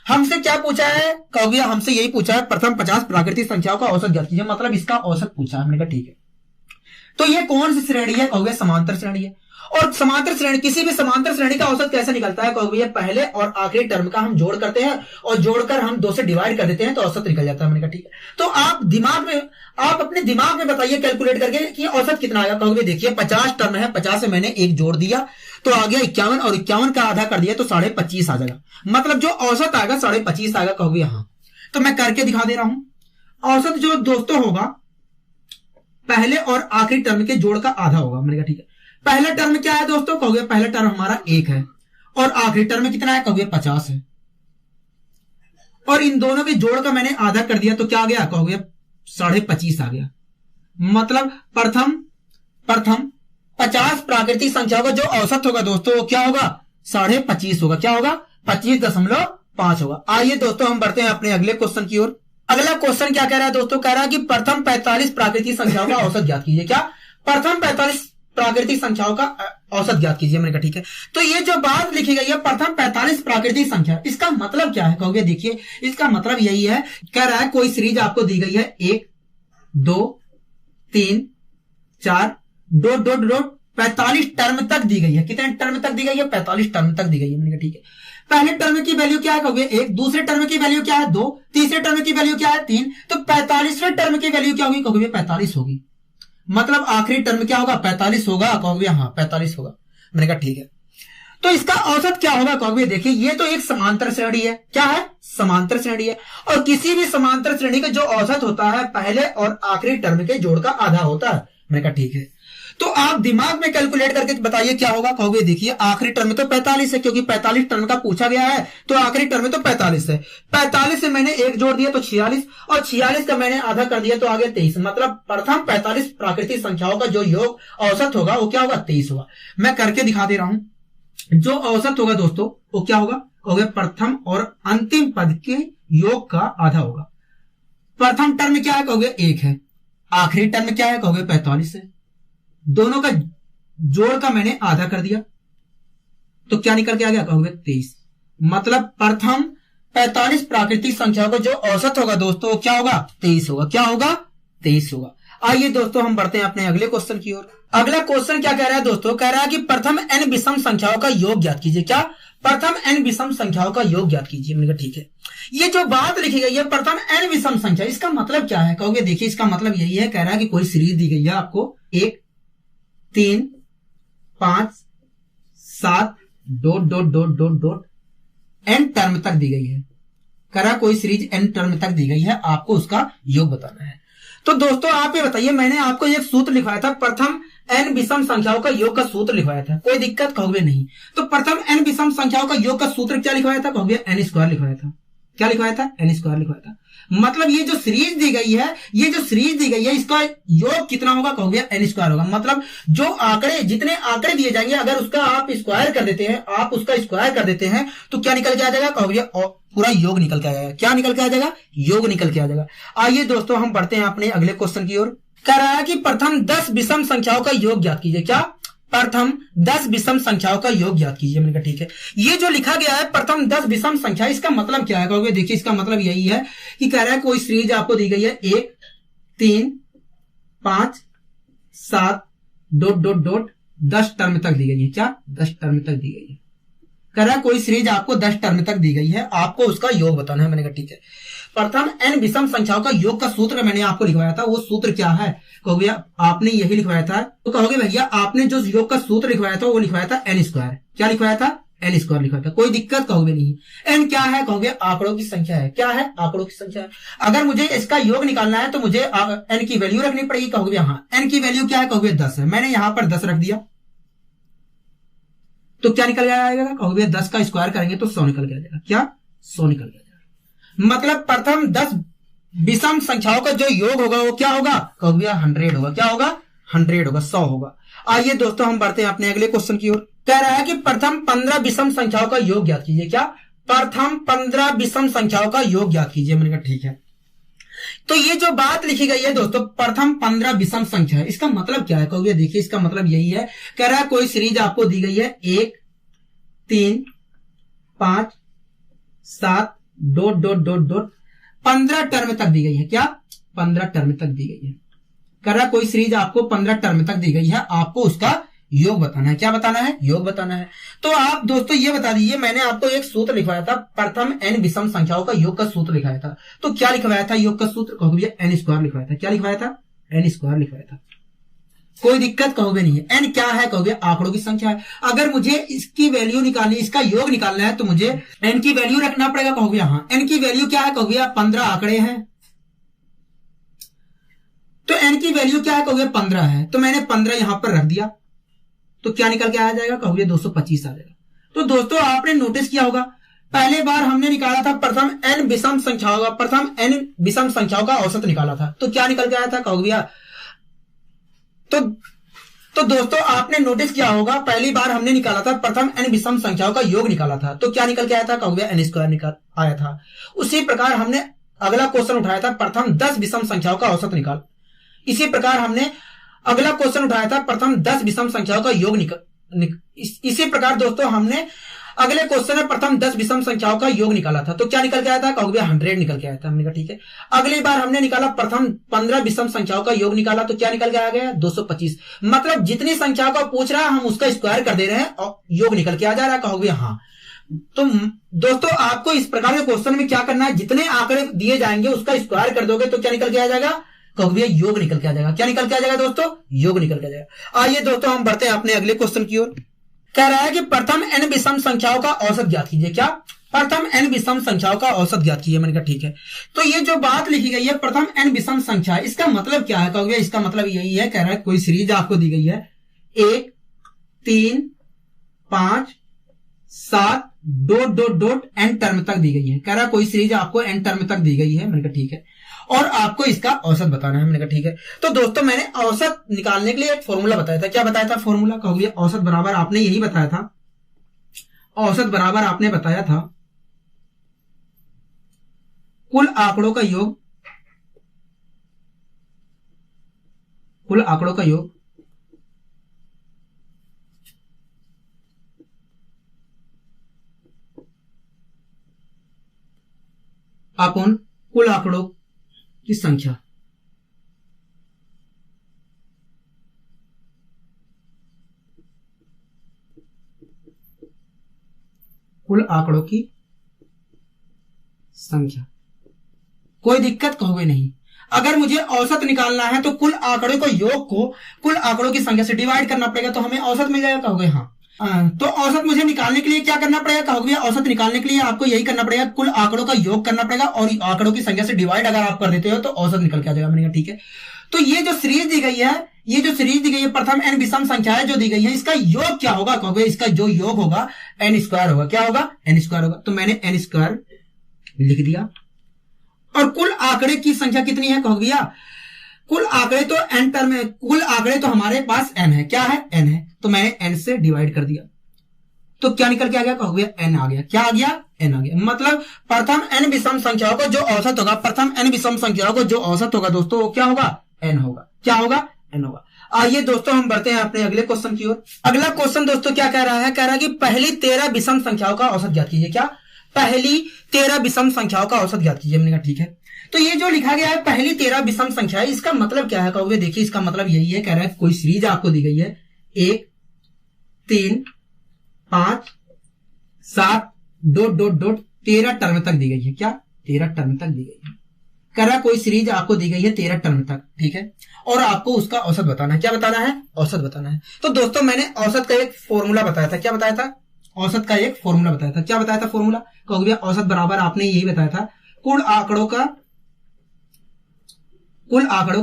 हमसे क्या पूछा है, कहोगे हमसे यही पूछा है प्रथम 50 प्राकृतिक संख्याओं का औसत ज्ञात कीजिए, मतलब इसका औसत पूछा। हमने कहा ठीक है, तो ये कौन सी श्रेणी है, कहोगे समांतर श्रेणी है। और समांतर श्रेणी, किसी भी समांतर श्रेणी का औसत कैसे निकलता है, कहोगे पहले और आखिरी टर्म का हम जोड़ करते हैं और जोड़कर हम 2 से डिवाइड कर देते हैं तो औसत निकल जाता है। मैंने कहा ठीक है, तो आप अपने दिमाग में बताइए कैलकुलेट करके कि औसत कितना आएगा। कहोगे देखिए 50 टर्म है, 50 से मैंने 1 जोड़ दिया तो आ गया 51 और 51 का आधा कर दिया तो 25.5 आ जाएगा। मतलब जो औसत आएगा 25.5 आएगा, कहोगे यहां। तो मैं करके दिखा दे रहा हूं। औसत जो दोस्तों होगा पहले और आखिरी टर्म के जोड़ का आधा होगा। मैंने कहा ठीक है, पहला टर्म क्या है दोस्तों, कहोगे पहला टर्म हमारा 1 है और आखिरी टर्म कितना है, कहोगे 50 है और इन दोनों के जोड़ का मैंने आधा कर दिया तो क्या आ गया, कहोगे 25.5 आ गया। मतलब प्रथम 50 प्राकृतिक संख्याओं का जो औसत होगा दोस्तों वो क्या होगा 25.5 होगा। क्या होगा 25.5 होगा। आइए दोस्तों हम बढ़ते हैं अपने अगले क्वेश्चन की ओर। अगला क्वेश्चन क्या कह रहा है दोस्तों, कह रहा है कि प्रथम 45 प्राकृतिक संख्याओं का औसत ज्ञात कीजिए। क्या, प्रथम 45 प्राकृतिक संख्याओं का औसत ज्ञात कीजिए। मैंने कहा ठीक है, तो ये जो बात लिखी गई है प्रथम 45 प्राकृतिक संख्या, इसका मतलब क्या है, कहोगे देखिए इसका मतलब यही है, कह रहा है कोई सीरीज आपको दी गई है 1 2 3 4 ... 45 टर्म तक दी गई है। कितने टर्म तक दी गई है, 45 टर्म तक दी गई है। मैंने कहा ठीक है, पहले टर्म की वैल्यू क्या है, कहोगे 1, दूसरे टर्म की वैल्यू क्या है 2, तीसरे टर्म की वैल्यू क्या है 3, तो 45वें टर्म की वैल्यू क्या होगी, कहोगे 45 होगी। मतलब आखिरी टर्म क्या होगा 45 होगा, कहोगे हाँ 45 होगा। मैंने कहा ठीक है, तो इसका औसत क्या होगा, कहोगे देखिए ये तो एक समांतर श्रेणी है। क्या है, समांतर श्रेणी है और किसी भी समांतर श्रेणी का जो औसत होता है पहले और आखिरी टर्म के जोड़ का आधा होता है। मैंने कहा ठीक है, तो आप दिमाग में कैलकुलेट करके बताइए क्या होगा। कहोगे देखिए आखिरी टर्म तो 45 है, क्योंकि 45 टर्म का पूछा गया है तो आखिरी टर्म तो 45 है। 45 से मैंने 1 जोड़ दिया तो 46 और 46 का मैंने आधा कर दिया तो आ गया 23। मतलब प्रथम 45 प्राकृतिक संख्याओं का जो योग औसत होगा वो क्या होगा 23 होगा। मैं करके दिखा दे रहा हूं। जो औसत होगा दोस्तों वो क्या होगा, कहोगे प्रथम और अंतिम पद के योग का आधा होगा। प्रथम टर्म क्या है, कहोगे 1 है, आखिरी टर्म क्या है, कहोगे 45 है, दोनों का जोड़ का मैंने आधा कर दिया तो क्या निकल के आ गया, कहोगे 23। मतलब प्रथम 45 प्राकृतिक संख्याओं का जो औसत होगा दोस्तों क्या होगा 23 होगा। क्या होगा 23 होगा। आइए दोस्तों हम बढ़ते हैं अपने अगले क्वेश्चन की ओर। अगला क्वेश्चन क्या कह रहा है दोस्तों, कह रहा है कि प्रथम n विषम संख्याओं का योग ज्ञात कीजिए। क्या, प्रथम n विषम संख्याओं का योग ज्ञात कीजिए। मैंने कहा ठीक है। ये जो बात लिखी गई है प्रथम n विषम संख्या, इसका मतलब क्या है कहोगे? देखिए इसका मतलब यही है, कह रहा है कि कोई सीरीज दी गई है आपको 1 3 5 7 dot dot dot dot dot n term तक दी गई है। कह रहा कोई सीरीज n टर्म तक दी गई है, आपको उसका योग बताना है। तो दोस्तों आप ये बताइए, मैंने आपको एक सूत्र लिखवाया था, प्रथम n विषम संख्याओं का योग का सूत्र लिखवाया था, कोई दिक्कत कहोगे नहीं। तो प्रथम n विषम संख्याओं का योग का सूत्र क्या लिखवाया था कहोगे? n स्क्वायर लिखवाया था। क्या लिखवाया था? n स्क्वायर लिखवाया था। मतलब ये जो सीरीज दी गई है, ये जो सीरीज दी गई है, इसका योग कितना होगा कहोगे? n स्क्वायर होगा। मतलब जो आंकड़े, जितने आंकड़े दिए जाएंगे, अगर उसका आप स्क्वायर कर देते हैं, आप उसका स्क्वायर कर देते हैं तो क्या निकल के आ जाएगा कहोगे? पूरा योग निकल के आ जाएगा। क्या निकल के आ जाएगा? योग निकल के आ जाएगा। आइए दोस्तों हम बढ़ते हैं अपने अगले क्वेश्चन की ओर। कह रहा है कि प्रथम 10 विषम संख्याओं का योग ज्ञात कीजिए। क्या? प्रथम 10 विषम संख्याओं का योग ज्ञात कीजिए। मैंने कहा ठीक है। ये जो लिखा गया है प्रथम 10 विषम संख्या, इसका मतलब क्या है कहोगे? देखिए इसका मतलब यही है कि कह रहा है कोई सीरीज आपको दी गई है 1 3 5 7 डॉट डॉट डॉट 10 टर्म तक दी गई है। क्या? 10 टर्म तक दी गई है। कह रहा है कोई सीरीज आपको 10 टर्म तक दी गई है, आपको उसका योग बताना है। मैंने कहा ठीक है। प्रथम n विषम संख्याओं का योग का सूत्र मैंने आपको लिखवाया था, वो सूत्र क्या है कहोगे? आपने यही लिखवाया था। तो कहोगे भैया आपने जो योग का सूत्र लिखवाया था वो लिखवाया था n स्क्वायर। क्या लिखवाया था? n स्क्वायर लिखवाया था। कोई दिक्कत कहोगे नहीं। n क्या है कहोगे? आंकड़ों की संख्या है। क्या है? आंकड़ों की संख्या है। अगर मुझे इसका योग निकालना है तो मुझे n की वैल्यू रखनी पड़ेगी कहोगे? हाँ। n की वैल्यू क्या है कहोगे? 10 है। मैंने यहां पर 10 रख दिया तो क्या निकल आएगा कहोगे? 10 का स्क्वायर करेंगे तो 100 निकल के आ जाएगा। क्या? 100 निकल के आ जाएगा। मतलब प्रथम 10 विषम संख्याओं का जो योग होगा वो क्या होगा कहोगे? 100 होगा। क्या होगा? 100 होगा, 100 होगा। आइए दोस्तों हम बढ़ते हैं अपने अगले क्वेश्चन की ओर। कह रहा है कि प्रथम 15 विषम संख्याओं का योग ज्ञात कीजिए। क्या? प्रथम 15 विषम संख्याओं का योग ज्ञात कीजिए। मैंने कहा ठीक है। तो ये जो बात लिखी गई है दोस्तों प्रथम 15 विषम संख्या है, इसका मतलब क्या है कहोगे? देखिए इसका मतलब यही है, कह रहा है कोई सीरीज आपको दी गई है 1 3 5 7 dot dot dot dot 15 term तक दी गई है। क्या? 15 टर्म तक दी गई है। कह रहा है कोई सीरीज आपको 15 टर्म तक दी गई है, आपको उसका योग बताना है। क्या बताना है? योग बताना है। तो आप दोस्तों ये बता दीजिए, मैंने आपको एक सूत्र लिखवाया था, प्रथम n विषम संख्याओं का योग का सूत्र लिखवाया था। तो क्या लिखवाया था योग का सूत्र कहोगे? n स्क्वायर लिखवाया था। क्या लिखवाया था? n स्क्वायर लिखवाया था। कोई दिक्कत कहोगे नहीं है। n क्या है कहोगे? आंकड़ों की संख्या है। अगर मुझे इसकी वैल्यू निकालनी, इसका योग निकालना है तो मुझे n की वैल्यू रखना पड़ेगा कहोगे? हाँ। n की वैल्यू क्या है कहोगे? 15 आंकड़े हैं तो n की वैल्यू क्या है कहोगे? 15 है। तो मैंने 15 यहां पर रख दिया तो क्या निकल के आ जाएगा कहोगे? 225 आ जाएगा। तो दोस्तों आपने नोटिस किया होगा, पहले बार हमने निकाला था प्रथम n विषम संख्याओं का, प्रथम n विषम संख्याओं का औसत निकाला था तो क्या निकल के आया था कहोगे? तो दोस्तों आपने नोटिस किया होगा, पहली बार हमने निकाला था प्रथम n विषम संख्याओं का योग निकाला था तो क्या निकल के आया था कहोगे? n स्क्वायर निकल आया था। उसी प्रकार हमने अगला क्वेश्चन उठाया था, प्रथम 10 विषम संख्याओं का औसत निकाल। इसी प्रकार हमने अगला क्वेश्चन उठाया था, प्रथम 10 विषम संख्याओं का योग इसी प्रकार दोस्तों हमने अगले क्वेश्चन में प्रथम 10 विषम संख्याओं का योग निकाला था तो क्या निकल के आया था कहोगे? 100 निकल के आया था। हमने कहा ठीक है। अगली बार हमने निकाला प्रथम 15 विषम संख्याओं का योग निकाला तो क्या निकल के आ गया? 225। मतलब जितनी संख्याओं का पूछ रहा है हम उसका स्क्वायर कर दे रहे हैं और योग निकल के आ जा रहा है कहोगे? हाँ। तो दोस्तों आपको इस प्रकार के क्वेश्चन में क्या करना है, जितने आंकड़े दिए जाएंगे उसका स्क्वायर कर दोगे तो क्या निकल के आ जाएगा कहोगे? योग निकल के आ जाएगा। क्या निकल के आ जाएगा दोस्तों? योग निकल के आ जाएगा। आइए दोस्तों हम बढ़ते हैं अपने अगले क्वेश्चन की ओर। कह रहा है कि प्रथम n विषम संख्याओं का औसत ज्ञात कीजिए। क्या? प्रथम n विषम संख्याओं का औसत ज्ञात कीजिए। मैंने कहा ठीक है। तो ये जो बात लिखी गई है प्रथम n विषम संख्या, इसका मतलब क्या है कहोगे? इसका मतलब यही है, कह रहा है कोई सीरीज आपको दी गई है 1 3 5 7 dot dot dot n term तक दी गई है। कह रहा है कोई सीरीज आपको n टर्म तक दी गई है। मैंने कहा ठीक है। और आपको इसका औसत बताना है। मैंने कहा ठीक है। तो दोस्तों मैंने औसत निकालने के लिए एक फॉर्मूला बताया था। क्या बताया था फॉर्मूला कहोगे? औसत बराबर आपने यही बताया था, औसत बराबर आपने बताया था कुल आंकड़ों का योग, कुल आंकड़ों का योग अपन कुल आंकड़ों की संख्या। कुल आंकड़ों की संख्या। कोई दिक्कत कहोगे नहीं। अगर मुझे औसत निकालना है तो कुल आंकड़ों को योग को कुल आंकड़ों की संख्या से डिवाइड करना पड़ेगा, तो हमें औसत मिल जाएगा। कहोगे हाँ। तो औसत मुझे निकालने के लिए क्या करना पड़ेगा? कहोगे औसत निकालने के लिए आपको यही करना पड़ेगा, कुल आंकड़ों का योग करना पड़ेगा और आंकड़ों की संख्या से डिवाइड अगर आप कर देते हो तो औसत निकल के आ जाएगा। मैंने कहा ठीक है। तो ये जो सीरीज दी गई है, ये जो सीरीज दी गई है प्रथम n विषम संख्याएं जो दी गई है, इसका योग क्या होगा? कहोगे इसका जो योग होगा n स्क्वायर होगा। क्या होगा? n स्क्वायर होगा। तो मैंने n स्क्वायर लिख दिया। और कुल आंकड़े की संख्या कितनी है? कहोगे भैया कुल आंकड़े तो n टर्म है, कुल आंकड़े तो हमारे पास n है। क्या है? n है। तो मैंने n से डिवाइड कर दिया तो क्या निकल के आ गया? कहोगे n आ गया। क्या आ गया? n आ गया। मतलब प्रथम n विषम संख्याओं को जो औसत होगा, प्रथम n विषम संख्याओं को जो औसत होगा दोस्तों वो क्या होगा? n होगा। क्या होगा? n होगा। आइए दोस्तों हम बढ़ते हैं अपने अगले क्वेश्चन की ओर। अगला क्वेश्चन दोस्तों क्या कह रहा है? कह रहा है कि पहली 13 विषम संख्याओं का औसत ज्ञात कीजिए। क्या? पहली 13 विषम संख्याओं का औसत ज्ञात कीजिए। मैंने कहा ठीक है। तो ये जो लिखा गया है पहली 13 विषम संख्या, इसका मतलब क्या है? कहोगे देखिए इसका मतलब यही है, कह रहा है कोई सीरीज आपको दी गई है 1 3 5 7 डॉट डॉट डॉट 13 टर्म तक दी गई है। क्या? 13 टर्म तक दी गई है। कह रहा है कोई सीरीज आपको दी गई है 13 टर्म तक, ठीक है, और आपको उसका औसत बताना है। क्या बताना है? औसत बताना है। तो दोस्तों मैंने औसत का एक फॉर्मूला बताया था। क्या बताया था? औसत का एक फॉर्मूला बताया था। क्या बताया था फॉर्मूला? कहोगे औसत बराबर आपने यही बताया था, कुल आंकड़ों का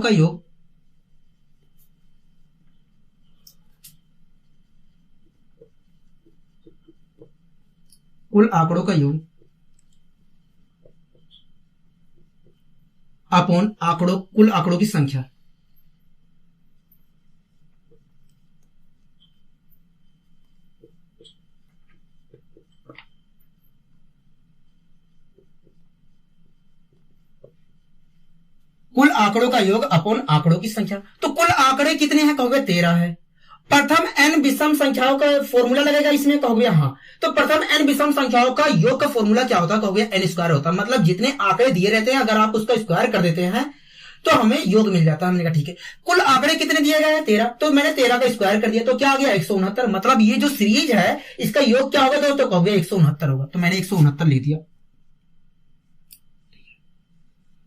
योग कुल आंकड़ों का योग अपॉन कुल आंकड़ों की संख्या। कुल आंकड़ों का योग अपॉन आंकड़ों की संख्या। तो कुल आंकड़े कितने हैं? कहोगे 13 है। प्रथम n विषम संख्याओं का फॉर्मूला लगेगा इसमें। कहोगे हाँ। तो प्रथम n विषम संख्याओं का योग का फॉर्मूला क्या होता है? कहोगे n स्क्वायर होता है। मतलब जितने आंकड़े दिए रहते हैं अगर आप उसका स्क्वायर कर देते हैं तो हमें योग मिल जाता है। हमने कहा ठीक है। कुल आंकड़े कितने दिए गए हैं? 13। तो मैंने 13 का स्क्वायर कर दिया तो क्या आ गया? 169। मतलब ये जो सीरीज है इसका योग क्या होगा दोस्तों? कहोगे 169 होगा। तो मैंने 169 लिख दिया।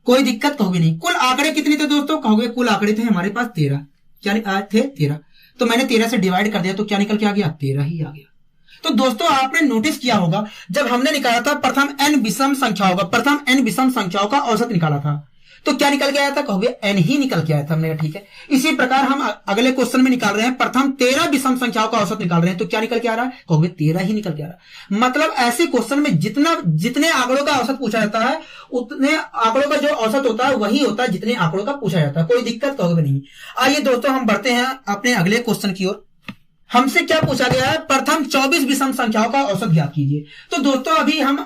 कोई दिक्कत कहोगे नहीं। कुल आंकड़े कितने थे दोस्तों? कहोगे कुल आंकड़े थे हमारे पास 13। क्या थे? 13। तो मैंने 13 से डिवाइड कर दिया तो क्या निकल के आ गया? 13 ही आ गया। तो दोस्तों आपने नोटिस किया होगा जब हमने निकाला था प्रथम n विषम संख्याओं का औसत निकाला था तो क्या निकल के आया था? कहोगे n ही निकल के आया था। हमने कहा ठीक है। इसी प्रकार हम अगले क्वेश्चन में निकाल रहे हैं, प्रथम 13 विषम संख्याओं का औसत निकाल रहे हैं तो क्या निकल के आ रहा है? कहोगे 13 ही निकल के आ रहा है। मतलब ऐसे क्वेश्चन में जितने आंकड़ों का औसत पूछा जाता है उतने आंकड़ों का जो औसत होता है वही होता है जितने आंकड़ों का पूछा जाता है। कोई दिक्कत कहोगे नहीं। आइए दोस्तों हम बढ़ते हैं अपने अगले क्वेश्चन की ओर। हमसे क्या पूछा गया है? प्रथम 24 विषम संख्याओं का औसत ज्ञात कीजिए। तो दोस्तों अभी हम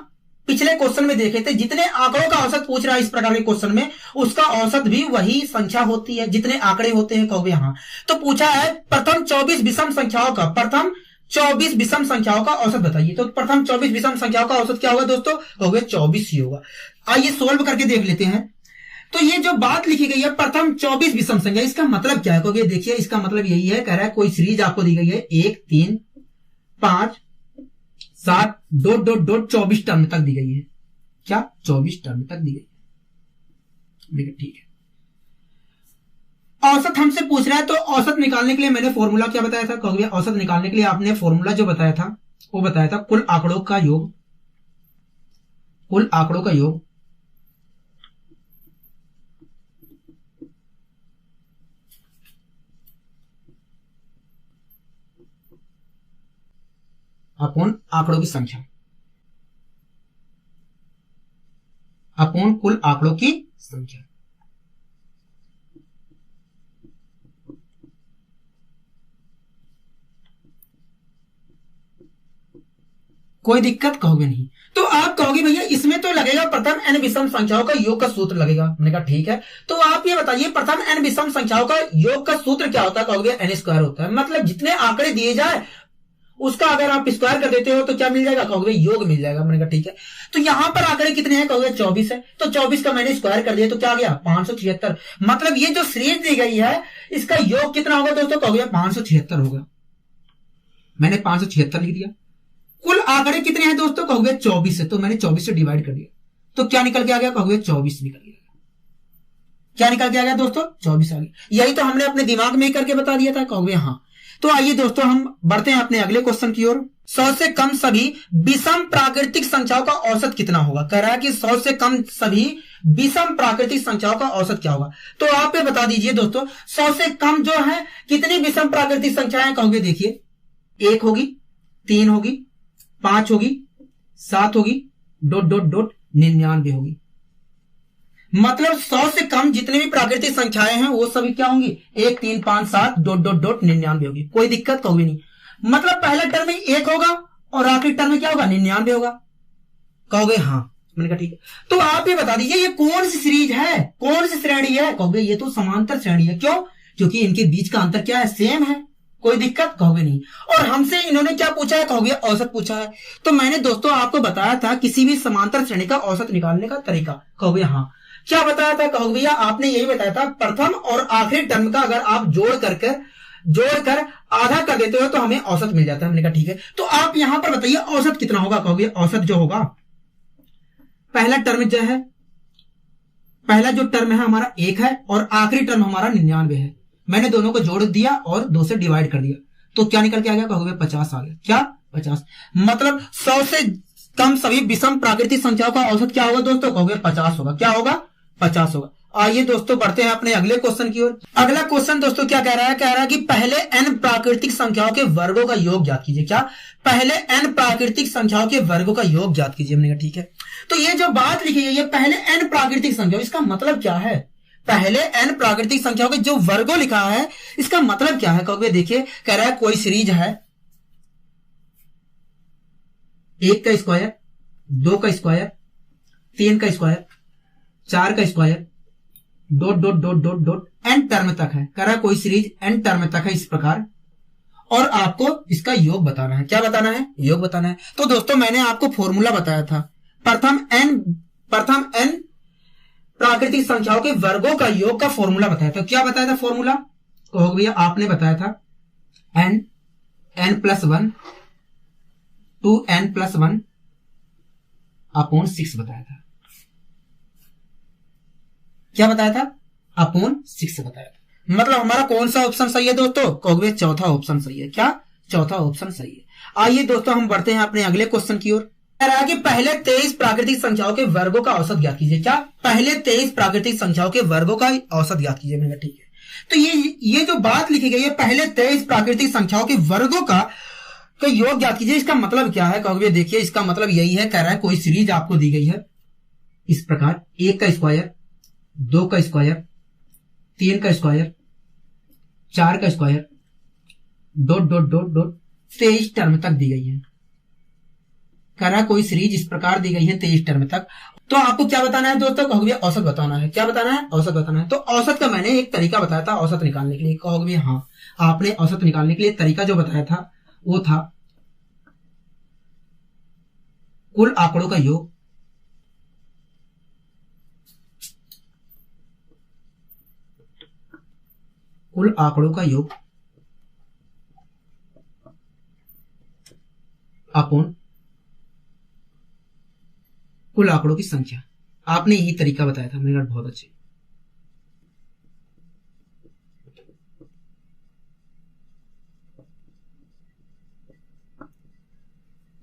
पिछले क्वेश्चन में देखे थे जितने आंकड़ों का औसत पूछ रहा है इस प्रकार के क्वेश्चन में उसका औसत भी वही संख्या होती है जितने आंकड़े होते हैं। कहोगे हाँ। तो पूछा है प्रथम 24 विषम संख्याओं का औसत बताइए। तो प्रथम 24 विषम संख्याओं का औसत क्या होगा दोस्तों? कहोगे 24 ही होगा। आइए सोल्व करके देख लेते हैं। तो ये जो बात लिखी गई है प्रथम 24 विषम संख्या, इसका मतलब क्या है? कहोगे देखिए इसका मतलब यही है, कह रहा है कोई सीरीज आपको दी गई है 1 3 5 7 डॉट डॉट डॉट 24 टर्म तक दी गई है। क्या? 24 टर्म तक दी गई है। ठीक है। औसत हमसे पूछ रहा है तो औसत निकालने के लिए मैंने फॉर्मूला क्या बताया था? कहोगे औसत निकालने के लिए आपने फॉर्मूला जो बताया था वो बताया था कुल आंकड़ों का योग अपॉन आंकड़ों की संख्या अपॉन कुल आंकड़ों की संख्या। कोई दिक्कत कहोगे नहीं। तो आप कहोगे भैया इसमें तो लगेगा प्रथम n विषम संख्याओं का योग का सूत्र लगेगा। मैंने कहा ठीक है। तो आप ये बताइए प्रथम n विषम संख्याओं का योग का सूत्र क्या होता है? कहोगे n स्क्वायर होता है। मतलब जितने आंकड़े दिए जाए उसका अगर आप स्क्वायर कर देते हो तो क्या मिल जाएगा? कहोगे योग मिल जाएगा। मैंने कहा ठीक है। तो यहां पर आंकड़े कितने हैं? कहोगे 24 है। तो 24 का मैंने स्क्वायर कर दिया तो क्या आ गया? 576। मतलब ये जो सीरीज दी गई है इसका योग कितना होगा दोस्तों? कहोगे 576 होगा। मैंने 576 लिख दिया। कुल आंकड़े कितने हैं दोस्तों, कहोगे 24 है, तो मैंने 24 से डिवाइड कर दिया, तो क्या निकल के आ गया, कहोगे 24 निकल गया। क्या निकल के आ गया दोस्तों, 24 आ गया। यही तो हमने अपने दिमाग में ही करके बता दिया था, कहोगे हाँ। तो आइए दोस्तों हम बढ़ते हैं अपने अगले क्वेश्चन की ओर। 100 से कम सभी विषम प्राकृतिक संख्याओं का औसत कितना होगा। कह रहा है कि 100 से कम सभी विषम प्राकृतिक संख्याओं का औसत क्या होगा। तो आप ये बता दीजिए दोस्तों, 100 से कम जो है कितनी विषम प्राकृतिक संख्याएं, कहोगे देखिए 1 होगी, 3 होगी, 5 होगी, 7 होगी, ... 99 होगी। मतलब 100 से कम जितनी भी प्राकृतिक संख्याएं हैं वो सभी क्या होंगी, 1, 3, 5, 7 ... 99 होगी। कोई दिक्कत कहोगे नहीं। मतलब पहला टर्म में 1 होगा और आखिरी टर्म में क्या होगा, 99 होगा। कहोगे हाँ। मैंने कहा ठीक है। तो आप ये बता दीजिए ये कौन सी सीरीज है, कौन सी श्रेणी है। कहोगे ये तो समांतर श्रेणी है। क्यों, क्योंकि इनके बीच का अंतर क्या है, सेम है। कोई दिक्कत कहोगे नहीं। और हमसे इन्होंने क्या पूछा है, कहोगे औसत पूछा है। तो मैंने दोस्तों आपको बताया था किसी भी समांतर श्रेणी का औसत निकालने का तरीका। कहोगे हाँ। क्या बताया था, कहोगे भैया आपने यही बताया था, प्रथम और आखिरी टर्म का अगर आप जोड़कर आधा कर देते हो तो हमें औसत मिल जाता है। हमने कहा ठीक है। तो आप यहां पर बताइए औसत कितना होगा। कहोगे औसत जो होगा, पहला टर्म जो है, पहला जो टर्म है हमारा 1 है और आखिरी टर्म हमारा 99 है। मैंने दोनों को जोड़ दिया और 2 से डिवाइड कर दिया, तो क्या निकल के आ गया, कहोगे 50 आ गया। क्या 50। मतलब 100 से कम सभी विषम प्राकृतिक संख्याओं का औसत क्या होगा दोस्तों, कहोगे 50 होगा। क्या होगा, 50 होगा। आइए दोस्तों बढ़ते हैं अपने अगले क्वेश्चन की ओर। अगला क्वेश्चन दोस्तों क्या कह रहा है, कह रहा है कि पहले n प्राकृतिक संख्याओं के वर्गों का योग ज्ञात कीजिए। क्या, पहले n प्राकृतिक संख्याओं के वर्गों का योग ज्ञात कीजिए। हमने कहा ठीक है। तो ये जो बात लिखी है, ये पहले n प्राकृतिक संख्याओं, इसका मतलब क्या है, पहले n प्राकृतिक संख्याओं के जो वर्गों लिखा है इसका मतलब क्या है। कहोगे देखिए, कह रहा है कोई सीरीज है 1 का स्क्वायर, 2 का स्क्वायर, 3 का स्क्वायर, 4 का स्क्वायर ... n टर्म तक है। कह रहा है कोई सीरीज n टर्म तक है इस प्रकार, और आपको इसका योग बताना है। क्या बताना है, योग बताना है। तो दोस्तों मैंने आपको फॉर्मूला बताया था, प्रथम n प्राकृतिक संख्याओं के वर्गों का योग का फॉर्मूला बताया था। क्या बताया था फॉर्मूला, कहोगे भैया आपने बताया था n+1 2n+1 अपॉन 6 बताया था। क्या बताया था, अपॉन 6 बताया था। मतलब हमारा कौन सा ऑप्शन सही है दोस्तों, कहोगे चौथा ऑप्शन सही है। क्या, चौथा ऑप्शन सही है। आइए दोस्तों हम बढ़ते हैं अपने अगले क्वेश्चन की ओर। कह रहा है कि पहले 23 प्राकृतिक संख्याओं के वर्गों का औसत ज्ञात कीजिए। क्या, पहले 23 प्राकृतिक संख्याओं के वर्गों का औसत ज्ञात कीजिए। मैंने कहा ठीक है। तो ये जो बात लिखी गई है, पहले 23 प्राकृतिक संख्याओं के वर्गों का योग ज्ञात कीजिए, इसका मतलब क्या है। कहोगे देखिए इसका मतलब यही है, कह रहा है कोई सीरीज आपको दी गई है इस प्रकार, 1 का स्क्वायर, 2 का स्क्वायर, 3 का स्क्वायर, 4 का स्क्वायर ... 23 टर्म तक दी गई है। कह रहा कोई सीरीज इस प्रकार दी गई है 23 टर्म तक। तो आपको क्या बताना है दोस्तों, कहोगे औसत बताना है। क्या बताना है, औसत बताना है। तो औसत का मैंने एक तरीका बताया था औसत निकालने के लिए। कहोगे हाँ, आपने औसत निकालने के लिए तरीका जो बताया था वो था कुल आंकड़ों का योग अपॉन कुल आंकड़ों की संख्या। आपने यही तरीका बताया था। मैंने कहा बहुत अच्छे।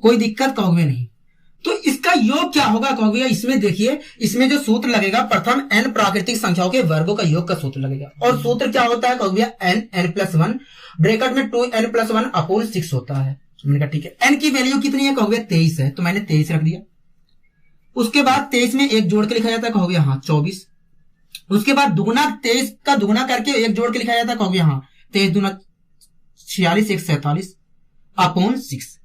कोई दिक्कत कहोगे नहीं। तो इसका योग क्या होगा, कहोगे इसमें देखिए, इसमें जो सूत्र लगेगा, प्रथम n प्राकृतिक संख्याओं के वर्गों का योग का सूत्र लगेगा। और सूत्र क्या होता है, कहोगे n+1 ब्रैकेट में 2n+1 अपॉन 6 होता है। मैंने कहा ठीक है। n की वैल्यू कितनी है, कहोगे 23 है, तो मैंने 23 रख दिया। उसके बाद 23 में एक जोड़ के लिखा जाता है, कहोगे हाँ 24। उसके बाद दुगुना 23 का दुगुना करके एक जोड़ के लिखा जाता है, कहोगे हाँ 23 दूना 46 1 47 अपॉन 6।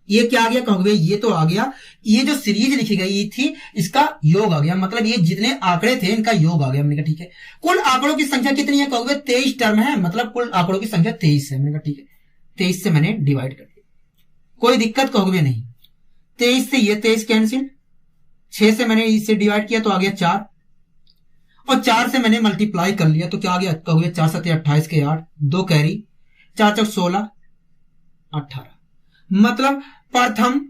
ये क्या आ गया, कहोगे ये तो आ गया, ये जो सीरीज लिखी गई थी इसका योग आ गया। मतलब ये जितने आंकड़े थे इनका योग आ गया। हमने कहा ठीक है। कुल आंकड़ों की संख्या कितनी है, कहोगे 23 टर्म है, मतलब कुल आंकड़ों की संख्या 23 है। मैंने कहा ठीक है। 23 से मैंने डिवाइड कर दिया, कोई दिक्कत कहोगे नहीं। 23 से ये 23 कैंसिल, 6 से मैंने इसे डिवाइड किया तो आ गया 4, और 4 से मैंने मल्टीप्लाई कर लिया तो क्या आ गया, कहोगे 4 7 28 के 8, 2 कैरी, 4 4 16 18। मतलब प्रथम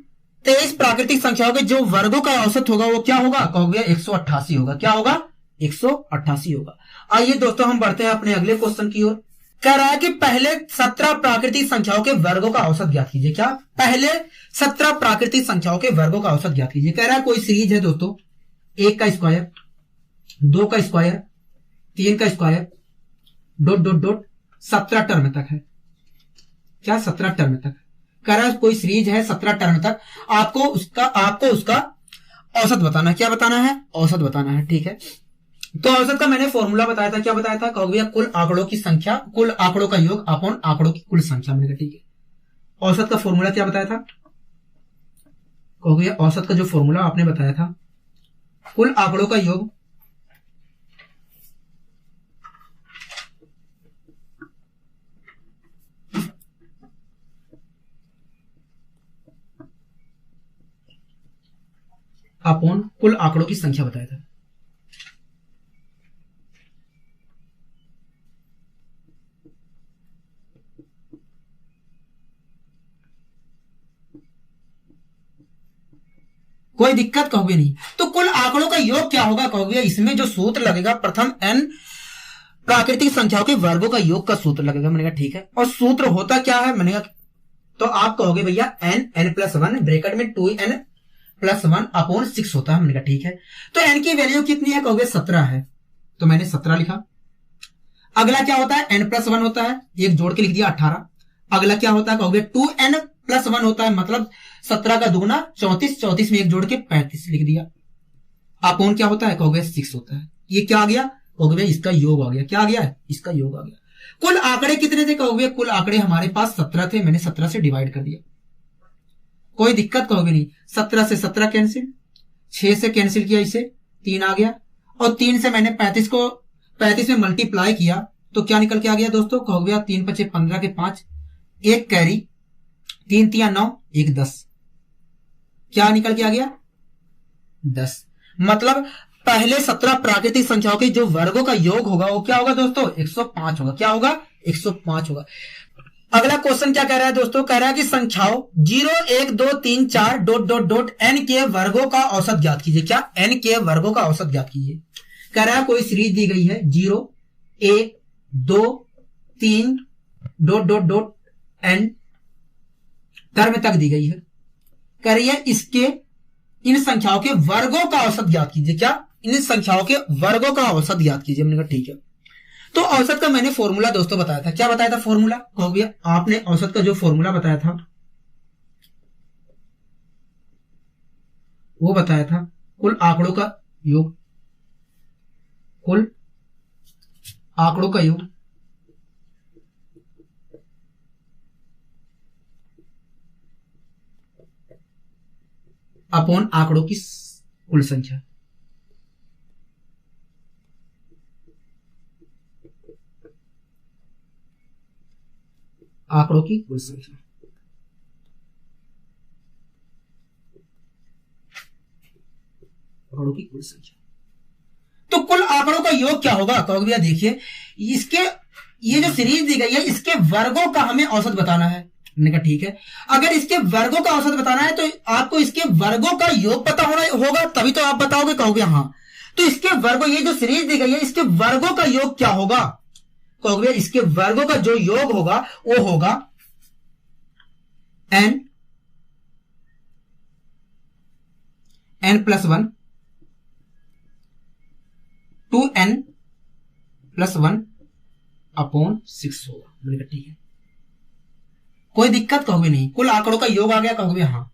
23 प्राकृतिक संख्याओं के जो वर्गों का औसत होगा वो क्या होगा? कहोगे 188 होगा। क्या होगा? 188 होगा। आइए दोस्तों हम बढ़ते हैं अपने अगले क्वेश्चन की ओर। कह रहा है कि पहले 17 प्राकृतिक संख्याओं के वर्गों का औसत ज्ञात कीजिए। क्या? पहले 17 प्राकृतिक संख्याओं के वर्गों का औसत ज्ञात कीजिए। कह रहा है कोई सीरीज है दोस्तों, 1 का स्क्वायर, 2 का स्क्वायर, 3 का square, dot dot dot 17 term तक है। क्या? 17 टर्म तक। कह रहा है कोई सीरीज है 17 टर्म तक, आपको उसका औसत बताना है। क्या बताना है? औसत बताना है। ठीक है, तो औसत का मैंने फॉर्मूला बताया था। क्या बताया था? कहोगे भैया कुल आंकड़ों की संख्या, कुल आंकड़ों का योग अपॉन आंकड़ों की कुल संख्या। मैंने कहा ठीक है। औसत का फॉर्मूला क्या बताया था? कहोगे औसत का जो फॉर्मूला आपने बताया था, कुल आंकड़ों का योग अपॉन कुल आंकड़ों की संख्या बताया था। कोई दिक्कत कहोगे नहीं। तो कुल आंकड़ों का योग क्या होगा? कहोगे इसमें जो सूत्र लगेगा, प्रथम n प्राकृतिक संख्याओं के वर्गों का योग का सूत्र लगेगा। मैंने कहा ठीक है। और सूत्र होता क्या है? मैंने कहा तो आप कहोगे भैया n+1 ब्रैकेट में 2n+1 अपॉन 6 होता है। मैंने कहा ठीक है। तो n की वैल्यू कितनी है? कहोगे 17 है, तो मैंने 17 लिखा। अगला क्या होता है? n+1 होता है, एक जोड़ के लिख दिया 18। अगला क्या होता है? कहोगे 2n+1 होता है, मतलब 17 का दुगुना 34, 34 में एक जोड़ के 35 लिख दिया। अपॉन क्या होता है? कहोगे 6 होता है। ये क्या आ गया? कहोगे भाई इसका योग आ गया। क्या आ गया है? इसका योग आ गया। कुल आंकड़े कितने थे? कहोगे कुल आंकड़े हमारे पास 17 थे, मैंने 17 से डिवाइड कर दिया। कोई दिक्कत कहोगे नहीं। 17 से 17 कैंसिल, 6 से कैंसिल किया, इसे 3 आ गया, और 3 से मैंने 35 में मल्टीप्लाई किया तो क्या निकल के आ गया दोस्तों? कहोगे 3 × 5 = 15 के 5, एक कैरी, 3 × 3 = 9, एक 10। क्या निकल के आ गया? 10। मतलब पहले 17 प्राकृतिक संख्याओं के जो वर्गों का योग होगा वो क्या होगा दोस्तों? 105 होगा। क्या होगा? 105 होगा। अगला क्वेश्चन क्या कह रहा है दोस्तों? कह रहा है कि संख्याओं 0, 1, 2, 3, 4 डॉट डॉट डॉट n के वर्गों का औसत ज्ञात कीजिए। क्या? n के वर्गों का औसत ज्ञात कीजिए। कह रहा है कोई सीरीज दी गई है 0, 1, 2, 3 dot dot dot n term तक दी गई है। कह रही है इसके इन संख्याओं के वर्गों का औसत ज्ञात कीजिए। क्या? इन संख्याओं के वर्गों का औसत ज्ञात कीजिए। हमने कहा ठीक है। तो औसत का मैंने फॉर्मूला दोस्तों बताया था। क्या बताया था फॉर्मूला? कहोगे आपने औसत का जो फॉर्मूला बताया था वो बताया था कुल आंकड़ों का योग, कुल आंकड़ों का योग अपॉन आंकड़ों की कुल संख्या। आंकड़ों की कुल संख्या। आंकड़ों की कुल संख्या। तो कुल आंकड़ों का योग क्या होगा? कहोगे भैया देखिए इसके ये जो सीरीज दी गई है इसके वर्गों का हमें औसत बताना है। मैंने कहा ठीक है। अगर इसके वर्गों का औसत बताना है तो आपको इसके वर्गों का योग पता होगा तभी तो आप बताओगे। कहोगे हाँ। तो इसके वर्गों, ये जो सीरीज दी गई है इसके वर्गों का योग क्या होगा? कहोगे इसके वर्गों का जो योग होगा वो होगा n n+1 2n+1 अपॉन 6 होगा। मैंने कहा ठीक है। कोई दिक्कत कहोगे नहीं। कुल आंकड़ों का योग आ गया। कहोगे हाँ।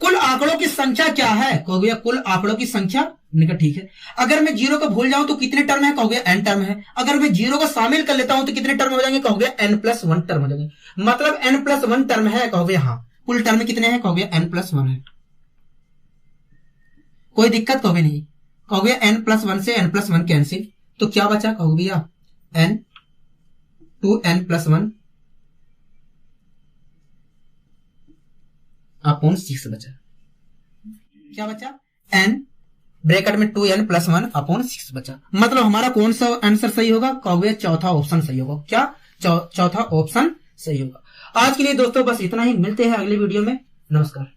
कुल आंकड़ों की संख्या क्या है? कहोगे कुल आंकड़ों की संख्या। मैंने कहा ठीक है। अगर मैं 0 को भूल जाऊं तो कितने टर्म है? कहोगे n टर्म है। अगर मैं 0 को शामिल कर लेता हूं तो कितने टर्म हो जाएंगे? कहोगे n+1 टर्म हो जाएंगे। मतलब n+1 टर्म है। कहोगे हाँ। कुल टर्म कितने हैं? कहोगे n+1 है। कोई दिक्कत कहोगे नहीं। कहोगे n+1 से n+1 कैंसिल, तो क्या बचा? कहोगे भैया n 2n+1 अपॉन 6 बचा। क्या बचा? n ब्रैकेट में 2n+1 अपॉन 6 बचा। मतलब हमारा कौन सा आंसर सही होगा? कहोगे चौथा ऑप्शन सही होगा। क्या? चौथा ऑप्शन सही होगा। आज के लिए दोस्तों बस इतना ही, मिलते हैं अगले वीडियो में। नमस्कार।